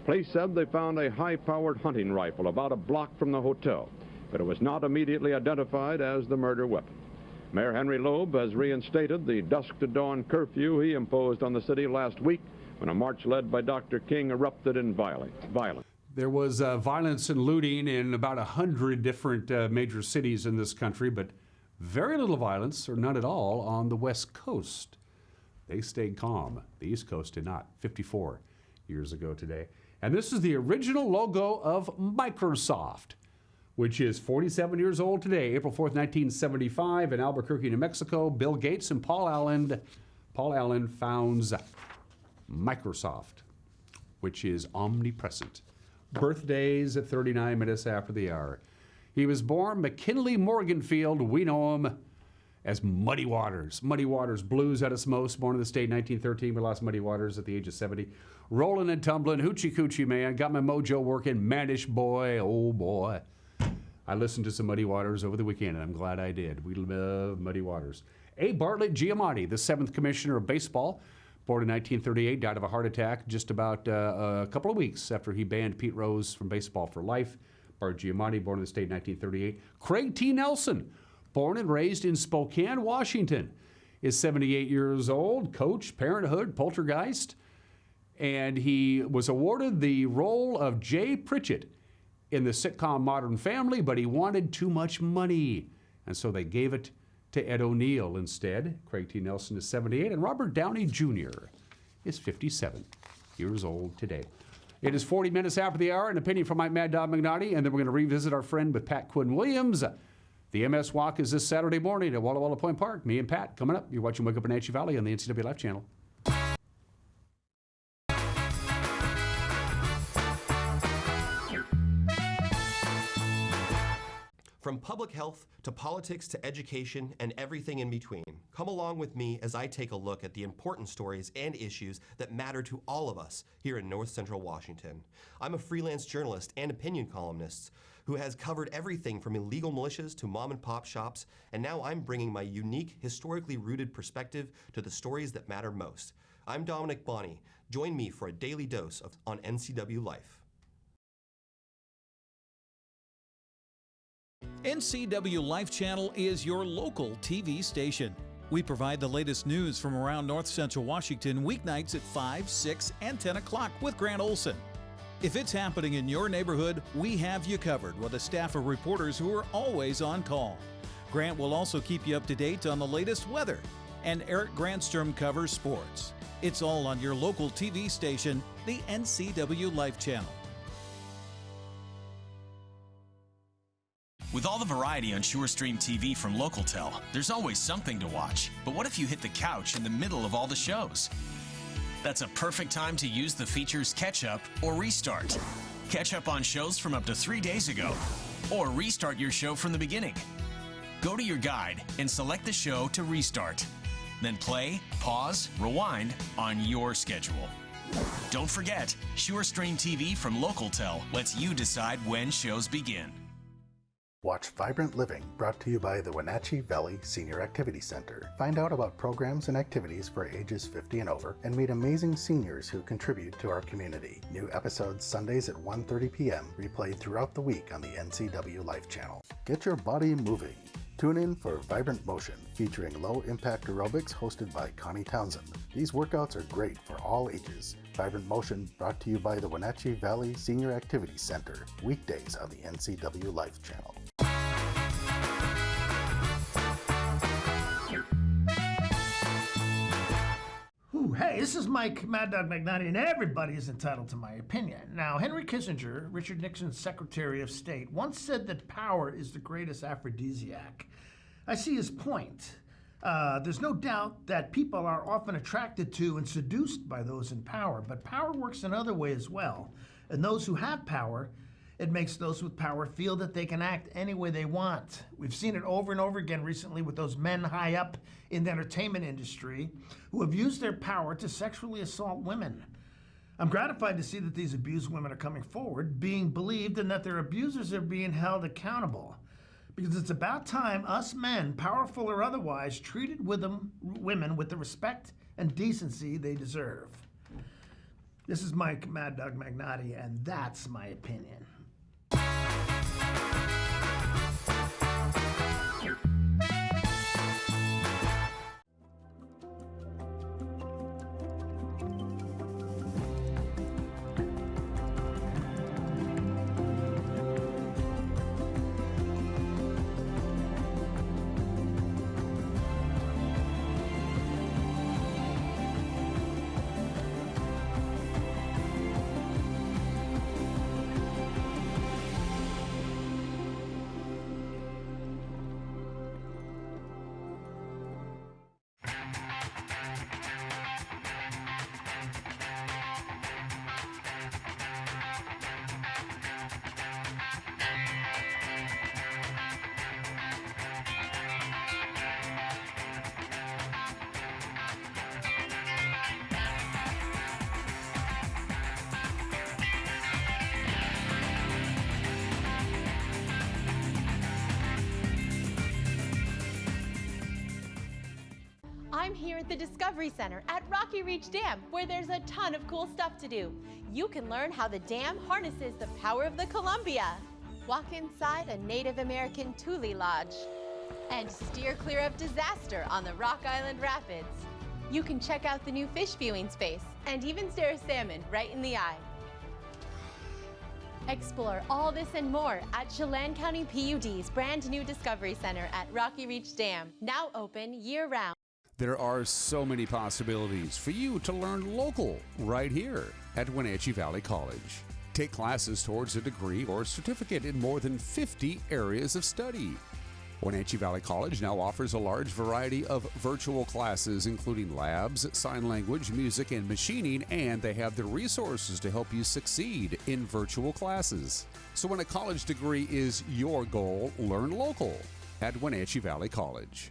Police said they found a high-powered hunting rifle about a block from the hotel, but it was not immediately identified as the murder weapon. Mayor Henry Loeb has reinstated the dusk to dawn curfew he imposed on the city last week when a march led by Dr. King erupted in violence. There was violence and looting in about 100 different major cities in this country, but very little violence, or none at all, on the West Coast. They stayed calm. The East Coast did not. 54 years ago today. And this is the original logo of Microsoft, which is 47 years old today, April 4th, 1975, in Albuquerque, New Mexico. Bill Gates and Paul Allen founds Microsoft, which is omnipresent. Birthdays at 39 minutes after the hour. He was born McKinley Morganfield. We know him as Muddy Waters. Muddy Waters Blues at its most. Born in the state in 1913. We lost Muddy Waters at the age of 70. Rolling and tumbling. Hoochie Coochie Man. Got my mojo working. Manish Boy. Oh, boy. I listened to some Muddy Waters over the weekend, and I'm glad I did. We love Muddy Waters. A. Bartlett Giamatti, the 7th commissioner of baseball. Born in 1938. Died of a heart attack just about a couple of weeks after he banned Pete Rose from baseball for life. Bart Giamatti, born in the state in 1938. Craig T. Nelson, born and raised in Spokane, Washington, is 78 years old. Coach, Parenthood, Poltergeist. and he was awarded the role of Jay Pritchett in the sitcom Modern Family, but he wanted too much money, and so they gave it to Ed O'Neill instead. Craig T. Nelson is 78, and Robert Downey Jr. is 57 years old today. It is 40 minutes after the hour, an opinion from Mike Mad Dog Magnotti, and then we're going to revisit our friend with Pat Quinn-Williams. The MS Walk is this Saturday morning at Walla Walla Point Park. Me and Pat coming up. You're watching Wake Up Wenatchee Valley on the NCW Life channel. From public health to politics to education and everything in between, come along with me as I take a look at the important stories and issues that matter to all of us here in North Central Washington. I'm a freelance journalist and opinion columnist who has covered everything from illegal militias to mom and pop shops, and now I'm bringing my unique, historically rooted perspective to the stories that matter most. I'm Dominic Bonney. Join me for a daily dose on NCW Life. NCW Life Channel is your local TV station. We provide the latest news from around North Central Washington weeknights at 5, 6, and 10 o'clock with Grant Olson. If it's happening in your neighborhood, we have you covered with a staff of reporters who are always on call. Grant will also keep you up to date on the latest weather, and Eric Grandstrom covers sports. It's all on your local TV station, the NCW Life Channel. With all the variety on SureStream TV from LocalTel, there's always something to watch. But what if you hit the couch in the middle of all the shows? That's a perfect time to use the features Catch Up or Restart. Catch up on shows from up to 3 days ago, or restart your show from the beginning. Go to your guide and select the show to restart. Then play, pause, rewind on your schedule. Don't forget, SureStream TV from LocalTel lets you decide when shows begin. Watch Vibrant Living, brought to you by the Wenatchee Valley Senior Activity Center. Find out about programs and activities for ages 50 and over, and meet amazing seniors who contribute to our community. New episodes Sundays at 1:30 p.m., replayed throughout the week on the NCW Life channel. Get your body moving. Tune in for Vibrant Motion, featuring low-impact aerobics hosted by Connie Townsend. These workouts are great for all ages. Vibrant Motion, brought to you by the Wenatchee Valley Senior Activity Center, weekdays on the NCW Life channel. Hey, this is Mike Mad Dog Magnotti, and everybody is entitled to my opinion. Now, Henry Kissinger, Richard Nixon's Secretary of State, once said that power is the greatest aphrodisiac. I see his point. There's no doubt that people are often attracted to and seduced by those in power, but power works another way as well. And those who have power, it makes those with power feel that they can act any way they want. We've seen it over and over again recently with those men high up in the entertainment industry who have used their power to sexually assault women. I'm gratified to see that these abused women are coming forward, being believed, and that their abusers are being held accountable. Because it's about time us men, powerful or otherwise, treated women with the respect and decency they deserve. This is Mike Mad Dog Magnotti, and that's my opinion. I'm here at the Discovery Center at Rocky Reach Dam, where there's a ton of cool stuff to do. You can learn how the dam harnesses the power of the Columbia, walk inside a Native American Tule Lodge, and steer clear of disaster on the Rock Island Rapids. You can check out the new fish viewing space and even stare a salmon right in the eye. Explore all this and more at Chelan County PUD's brand new Discovery Center at Rocky Reach Dam, now open year-round. There are so many possibilities for you to learn local right here at Wenatchee Valley College. Take classes towards a degree or certificate in more than 50 areas of study. Wenatchee Valley College now offers a large variety of virtual classes, including labs, sign language, music, and machining, and they have the resources to help you succeed in virtual classes. So when a college degree is your goal, learn local at Wenatchee Valley College.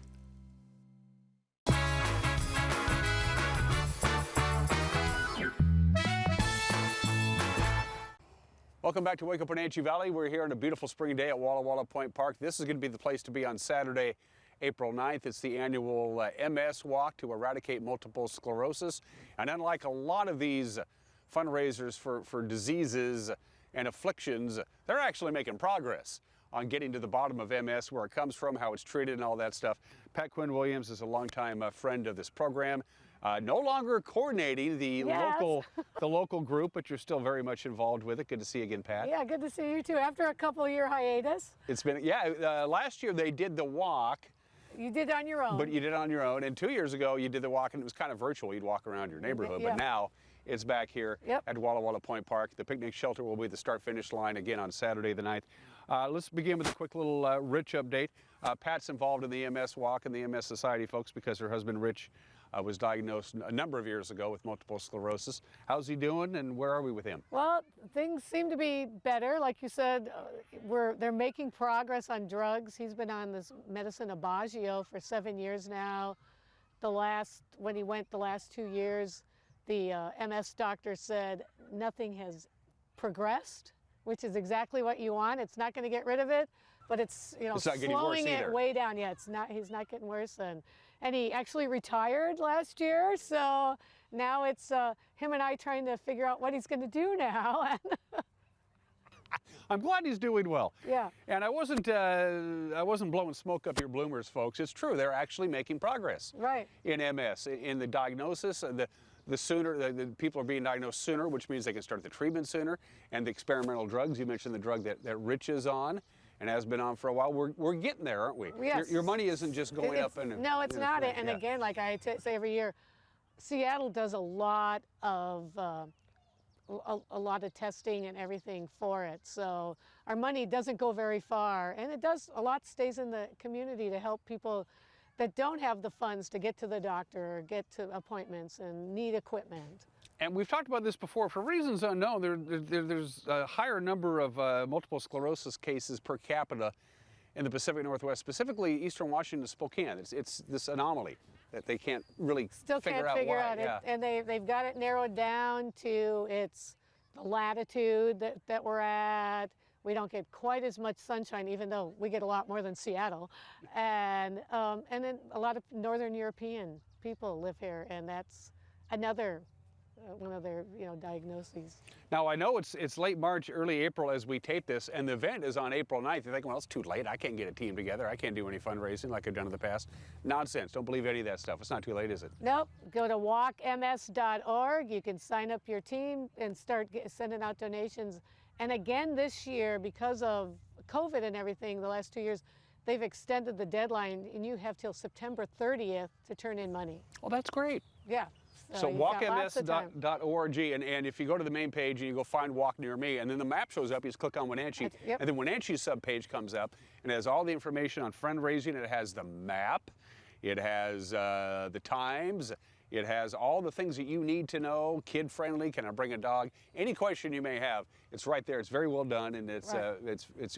Welcome back to Wake Up Wenatchee Valley. We're here on a beautiful spring day at Walla Walla Point Park. This is going to be the place to be on Saturday, April 9th. It's the annual MS Walk to eradicate multiple sclerosis. And unlike a lot of these fundraisers for diseases and afflictions, they're actually making progress on getting to the bottom of MS, where it comes from, how it's treated, and all that stuff. Pat Quinn-Williams is a longtime friend of this program. No longer coordinating the local group, but you're still very much involved with it. Good to see you again, Pat. Yeah, good to see you too. After a couple-year hiatus. It's been, last year they did the walk. You did it on your own. But you did it on your own. And 2 years ago you did the walk, and it was kind of virtual. You'd walk around your neighborhood. Yeah. But now it's back here at Walla Walla Point Park. The picnic shelter will be the start-finish line again on Saturday the 9th. Let's begin with a quick little Rich update. Pat's involved in the MS Walk and the MS Society, folks, because her husband Rich was diagnosed a number of years ago with multiple sclerosis. How's he doing, and where are we with him? Well, things seem to be better. Like you said, they're making progress on drugs. He's been on this medicine Ageless for 7 years now. When he went the last 2 years, the MS doctor said nothing has progressed, which is exactly what you want. It's not going to get rid of it, but it's slowing it way down. Yeah, he's not getting worse. And he actually retired last year, so now it's him and I trying to figure out what he's going to do now. I'm glad he's doing well. Yeah. And I wasn't blowing smoke up your bloomers, folks. It's true. They're actually making progress. Right. In MS, in the diagnosis, the sooner the people are being diagnosed sooner, which means they can start the treatment sooner. And the experimental drugs, you mentioned the drug that Rich is on and has been on for a while. We're getting there, aren't we? Yes. Your money isn't just going up. No, it's not. And again, like I say every year, Seattle does a lot of testing and everything for it. So our money doesn't go very far, and a lot stays in the community to help people that don't have the funds to get to the doctor or get to appointments and need equipment. And we've talked about this before. For reasons unknown, there's a higher number of multiple sclerosis cases per capita in the Pacific Northwest, specifically Eastern Washington, Spokane. It's this anomaly that they can't really figure out why. Yeah. And they've got it narrowed down to the latitude that we're at. We don't get quite as much sunshine, even though we get a lot more than Seattle. And then a lot of Northern European people live here, and that's another one of their diagnoses. Now I know it's late March, early April as we tape this, and the event is on April 9th. You're thinking, well, it's too late. I can't get a team together. I can't do any fundraising like I've done in the past. Nonsense. Don't believe any of that stuff. It's not too late, is it? Nope. Go to walkms.org. You can sign up your team and start sending out donations. And again this year, because of COVID and everything, the last 2 years, they've extended the deadline, and you have till September 30th to turn in money. Well, that's great. Yeah. So walkms.org, and if you go to the main page and you go find Walk Near Me, and then the map shows up, you just click on Wenatchee, and then Wenatchee's subpage comes up, and it has all the information on fundraising. It has the map, it has the times, it has all the things that you need to know, kid-friendly, can I bring a dog? Any question you may have, it's right there. It's very well done, and it's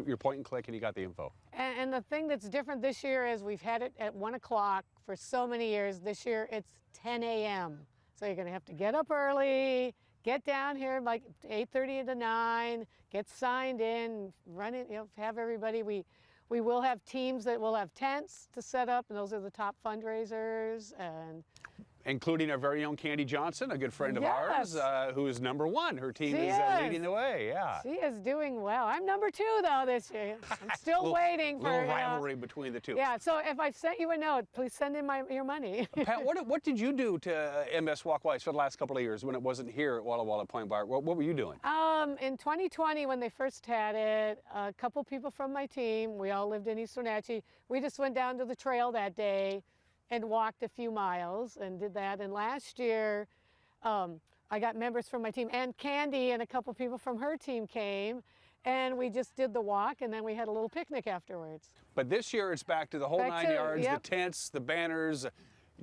your point and click, and you got the info. And the thing that's different this year is we've had it at 1 o'clock for so many years. This year it's 10 a.m. So you're going to have to get up early, get down here like 8:30 to 9, get signed in, run it, have everybody. We will have teams that will have tents to set up, and those are the top fundraisers. And Including our very own Candy Johnson, a good friend of Yes. ours, who is #1. Her team She is is. leading the way, yeah. She is doing well. I'm #2 though this year. I'm still waiting for little rivalry between the two. Yeah, so if I sent you a note, please send in your money. Pat, what did you do to MS Walkways for the last couple of years when it wasn't here at Walla Walla Point Park? What were you doing? In 2020, when they first had it, a couple people from my team, we all lived in East Wenatchee, we just went down to the trail that day and walked a few miles and did that. And last year, I got members from my team, and Candy and a couple people from her team came, and we just did the walk, and then we had a little picnic afterwards. But this year it's back to the whole 9 yards, yep. the tents, the banners.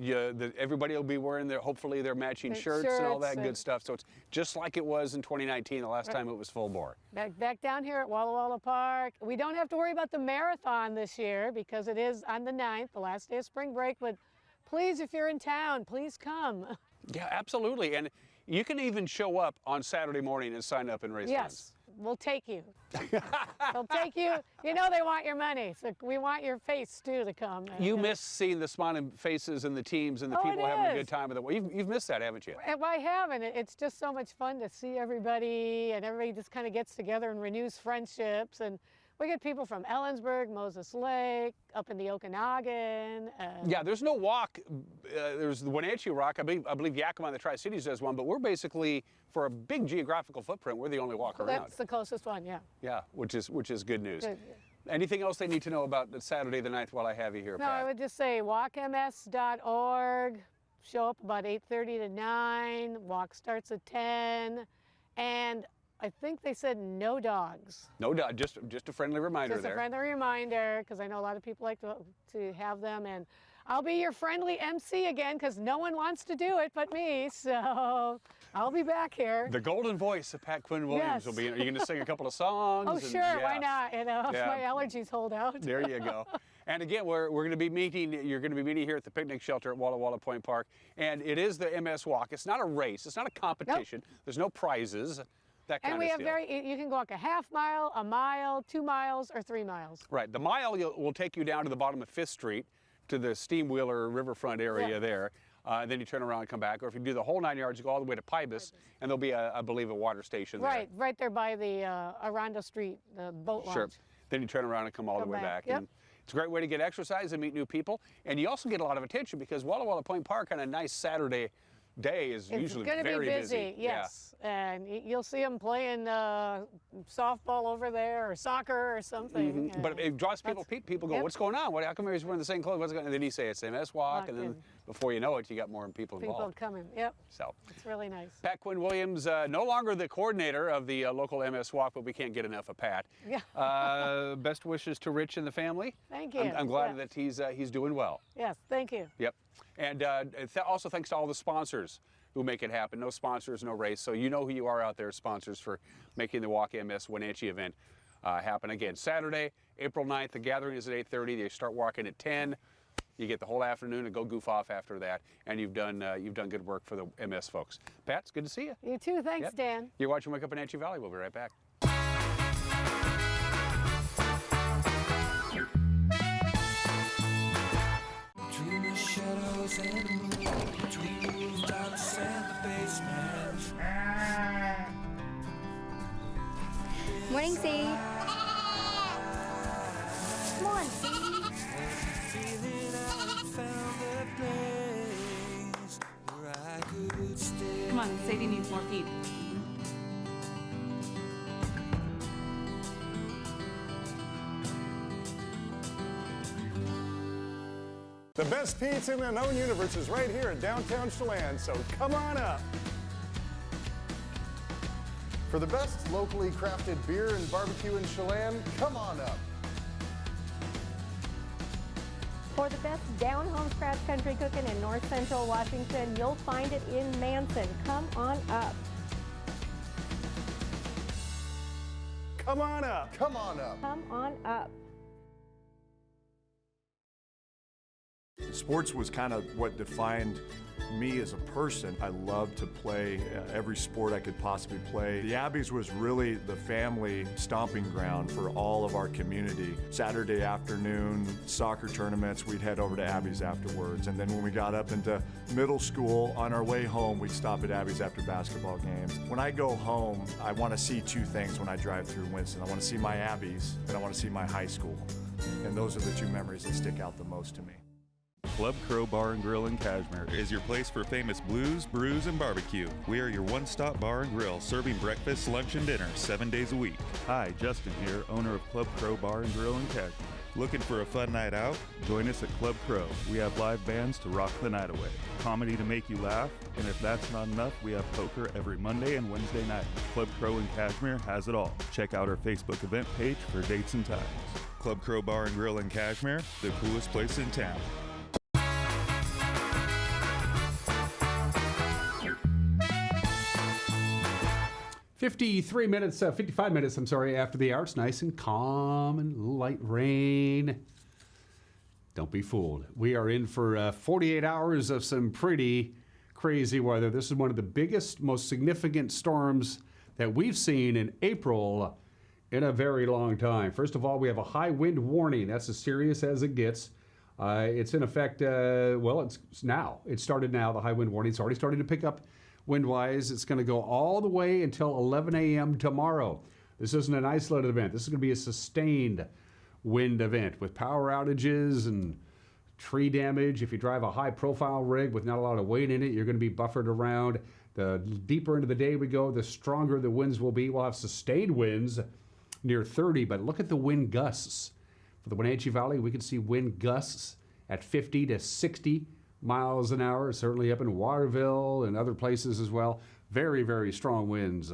Everybody will be wearing hopefully their matching shirts and all that good stuff. So it's just like it was in 2019, the last time it was full bore. Back down here at Walla Walla Park. We don't have to worry about the marathon this year because it is on the 9th, the last day of spring break. But please, if you're in town, please come. Yeah, absolutely. And you can even show up on Saturday morning and sign up and raise funds. We'll take you. They'll take you. You know they want your money, so we want your face too to come. You miss seeing the smiling faces and the teams and the people having a good time of the way. You've missed that, haven't you? I haven't. It's just so much fun to see everybody, and everybody just kind of gets together and renews friendships. And we get people from Ellensburg, Moses Lake, up in the Okanagan. Yeah, there's no walk. There's the Wenatchee Rock. I believe Yakima and the Tri-Cities does one, but we're basically, for a big geographical footprint, we're the only walk around. That's the closest one, yeah. Yeah, which is good news. Good. Anything else they need to know about Saturday the 9th while I have you here, No, Pat? I would just say walkms.org. Show up about 8:30 to 9. Walk starts at 10. And I think they said no dogs. No dog, just a friendly reminder Just there. a friendly reminder, because I know a lot of people like to have them. And I'll be your friendly MC again, because no one wants to do it but me. So I'll be back here. The golden voice of Pat Quinn-Williams will be. Are you going to sing a couple of songs? Oh, sure. Yeah. Why not? You know, if my allergies hold out. There you go. And again, we're going to be meeting. You're going to be meeting here at the picnic shelter at Walla Walla Point Park, and it is the MS Walk. It's not a race. It's not a competition. Nope. There's no prizes. That kind and we of have deal. You can walk a half mile, a mile, 2 miles, or 3 miles. Right. The mile will take you down to the bottom of 5th Street to the Steamwheeler Riverfront area there. Then you turn around and come back. Or if you do the whole 9 yards, you go all the way to Pybus, and there'll be, I believe, a water station there. Right there by the Aranda Street, the boat launch. Sure. Then you turn around and come all the way back. Yep. And it's a great way to get exercise and meet new people. And you also get a lot of attention because Walla Walla Point Park on a nice Saturday day is usually very busy. It's going to be busy, yes. And you'll see them playing softball over there or soccer or something. Mm-hmm. But it draws people. People go, what's going on? How come everybody's wearing the same clothes? What's going on? And then you say it's the MS Walk, and then before you know it, you got more people involved. People coming, yep. So it's really nice. Pat Quinn-Williams, no longer the coordinator of the local MS Walk, but we can't get enough of Pat. Yeah. Best wishes to Rich and the family. Thank you. I'm glad that he's doing well. Yes, thank you. Yep. And also thanks to all the sponsors who make it happen. No sponsors, no race. So you know who you are out there, sponsors, for making the Walk MS Wenatchee event happen. Again, Saturday, April 9th, the gathering is at 8:30. They start walking at 10. You get the whole afternoon and go goof off after that. And you've done good work for the MS folks. Pat, it's good to see you. You too. Thanks, Dan. You're watching Wake Up Wenatchee Valley. We'll be right back. Between the shadows and the moon, between the rooftops and the basement. Morning, Sadie. Come on, Sadie. Feeling I found a place where I could stay. Come on, Sadie needs more feet. The best pizza in the known universe is right here in downtown Chelan, so come on up. For the best locally crafted beer and barbecue in Chelan, come on up. For the best down-home scratch country cooking in North Central Washington, you'll find it in Manson. Come on up. Come on up. Come on up. Come on up. Sports was kind of what defined me as a person. I loved to play every sport I could possibly play. The Abbeys was really the family stomping ground for all of our community. Saturday afternoon soccer tournaments, we'd head over to Abbeys afterwards. And then when we got up into middle school, on our way home, we'd stop at Abbeys after basketball games. When I go home, I want to see two things when I drive through Winston. I want to see my Abbeys, and I want to see my high school. And those are the two memories that stick out the most to me. Club Crow Bar and Grill in Cashmere is your place for famous blues, brews, and barbecue. We are your one-stop bar and grill, serving breakfast, lunch, and dinner 7 days a week. Hi, Justin here, owner of Club Crow Bar and Grill in Cashmere. Looking for a fun night out? Join us at Club Crow. We have live bands to rock the night away, comedy to make you laugh, and if that's not enough, we have poker every Monday and Wednesday night. Club Crow in Cashmere has it all. Check out our Facebook event page for dates and times. Club Crow Bar and Grill in Cashmere, the coolest place in town. 55 minutes, after the hour. It's nice and calm and light rain. Don't be fooled. We are in for 48 hours of some pretty crazy weather. This is one of the biggest, most significant storms that we've seen in April in a very long time. First of all, we have a high wind warning. That's as serious as it gets. It's in effect, it's now. It started now, the high wind warning. It's already starting to pick up wind-wise. It's going to go all the way until 11 a.m. tomorrow. This isn't an isolated event. This is going to be a sustained wind event with power outages and tree damage. If you drive a high-profile rig with not a lot of weight in it, you're going to be buffered around. The deeper into the day we go, the stronger the winds will be. We'll have sustained winds near 30, but look at the wind gusts. For the Wenatchee Valley, we can see wind gusts at 50 to 60 miles an hour, certainly up in Waterville and other places as well. Very, very strong winds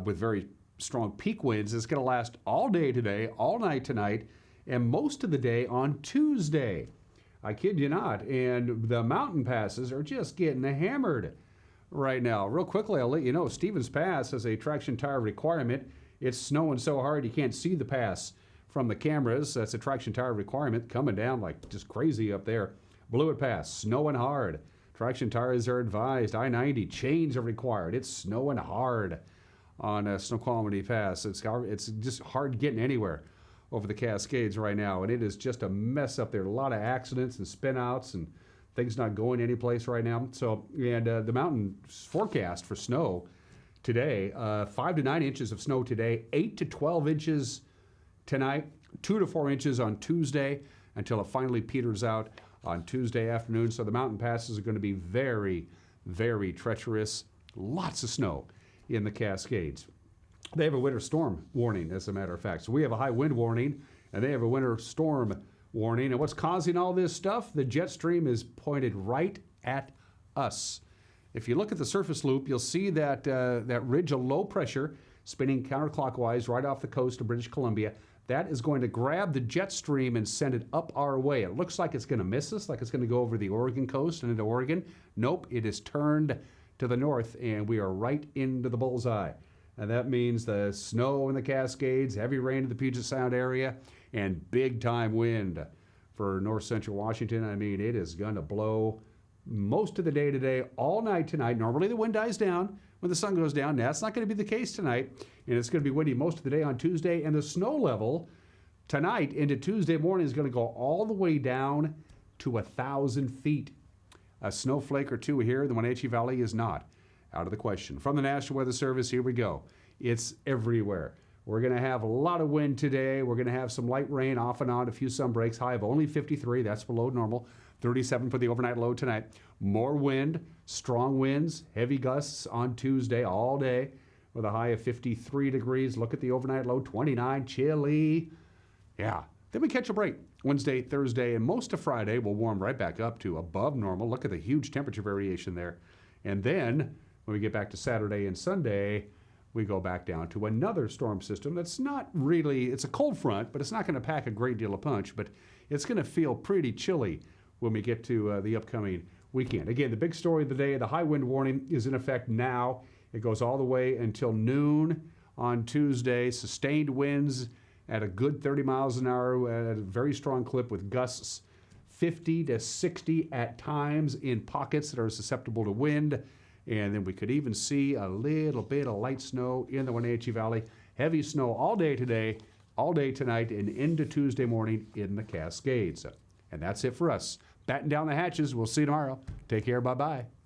with very strong peak winds. It's going to last all day today, all night tonight, and most of the day on Tuesday. I kid you not. And the mountain passes are just getting hammered right now. Real quickly, I'll let you know, Stevens Pass has a traction tire requirement. It's snowing so hard you can't see the pass from the cameras. That's a traction tire requirement coming down like just crazy up there. Blewett Pass, snowing hard. Traction tires are advised. I-90, chains are required. It's snowing hard on Snoqualmie Pass. It's just hard getting anywhere over the Cascades right now, and it is just a mess up there. A lot of accidents and spinouts and things not going anyplace right now. So, and the mountain forecast for snow today, 5 to 9 inches of snow today, 8 to 12 inches tonight, 2 to 4 inches on Tuesday until it finally peters out on Tuesday afternoon. So the mountain passes are going to be very, very treacherous. Lots of snow in the Cascades. They have a winter storm warning, as a matter of fact. So we have a high wind warning, and they have a winter storm warning. And what's causing all this stuff? The jet stream is pointed right at us. If you look at the surface loop, you'll see that that ridge of low pressure spinning counterclockwise right off the coast of British Columbia. That is going to grab the jet stream and send it up our way. It looks like it's going to miss us, like it's going to go over the Oregon coast and into Oregon. Nope, it is turned to the north, and we are right into the bullseye. And that means the snow in the Cascades, heavy rain in the Puget Sound area, and big-time wind for north central Washington. I mean, it is going to blow most of the day today, all night tonight. Normally the wind dies down when the sun goes down. That's not going to be the case tonight, and it's going to be windy most of the day on Tuesday. And the snow level tonight into Tuesday morning is going to go all the way down to 1,000 feet. A snowflake or two here in the Wenatchee Valley is not out of the question. From the National Weather Service, here we go. It's everywhere. We're going to have a lot of wind today. We're going to have some light rain off and on, a few sun breaks, high of only 53. That's below normal. 37 for the overnight low tonight. More wind, strong winds, heavy gusts on Tuesday all day with a high of 53 degrees. Look at the overnight low, 29, chilly. Yeah. Then we catch a break. Wednesday, Thursday, and most of Friday will warm right back up to above normal. Look at the huge temperature variation there. And then when we get back to Saturday and Sunday, we go back down to another storm system that's not really, it's a cold front, but it's not going to pack a great deal of punch, but it's going to feel pretty chilly when we get to the upcoming weekend. Again, the big story of the day, the high wind warning is in effect now. It goes all the way until noon on Tuesday. Sustained winds at a good 30 miles an hour at a very strong clip with gusts 50 to 60 at times in pockets that are susceptible to wind. And then we could even see a little bit of light snow in the Wenatchee Valley. Heavy snow all day today, all day tonight, and into Tuesday morning in the Cascades. And that's it for us. Batten down the hatches. We'll see you tomorrow. Take care. Bye-bye.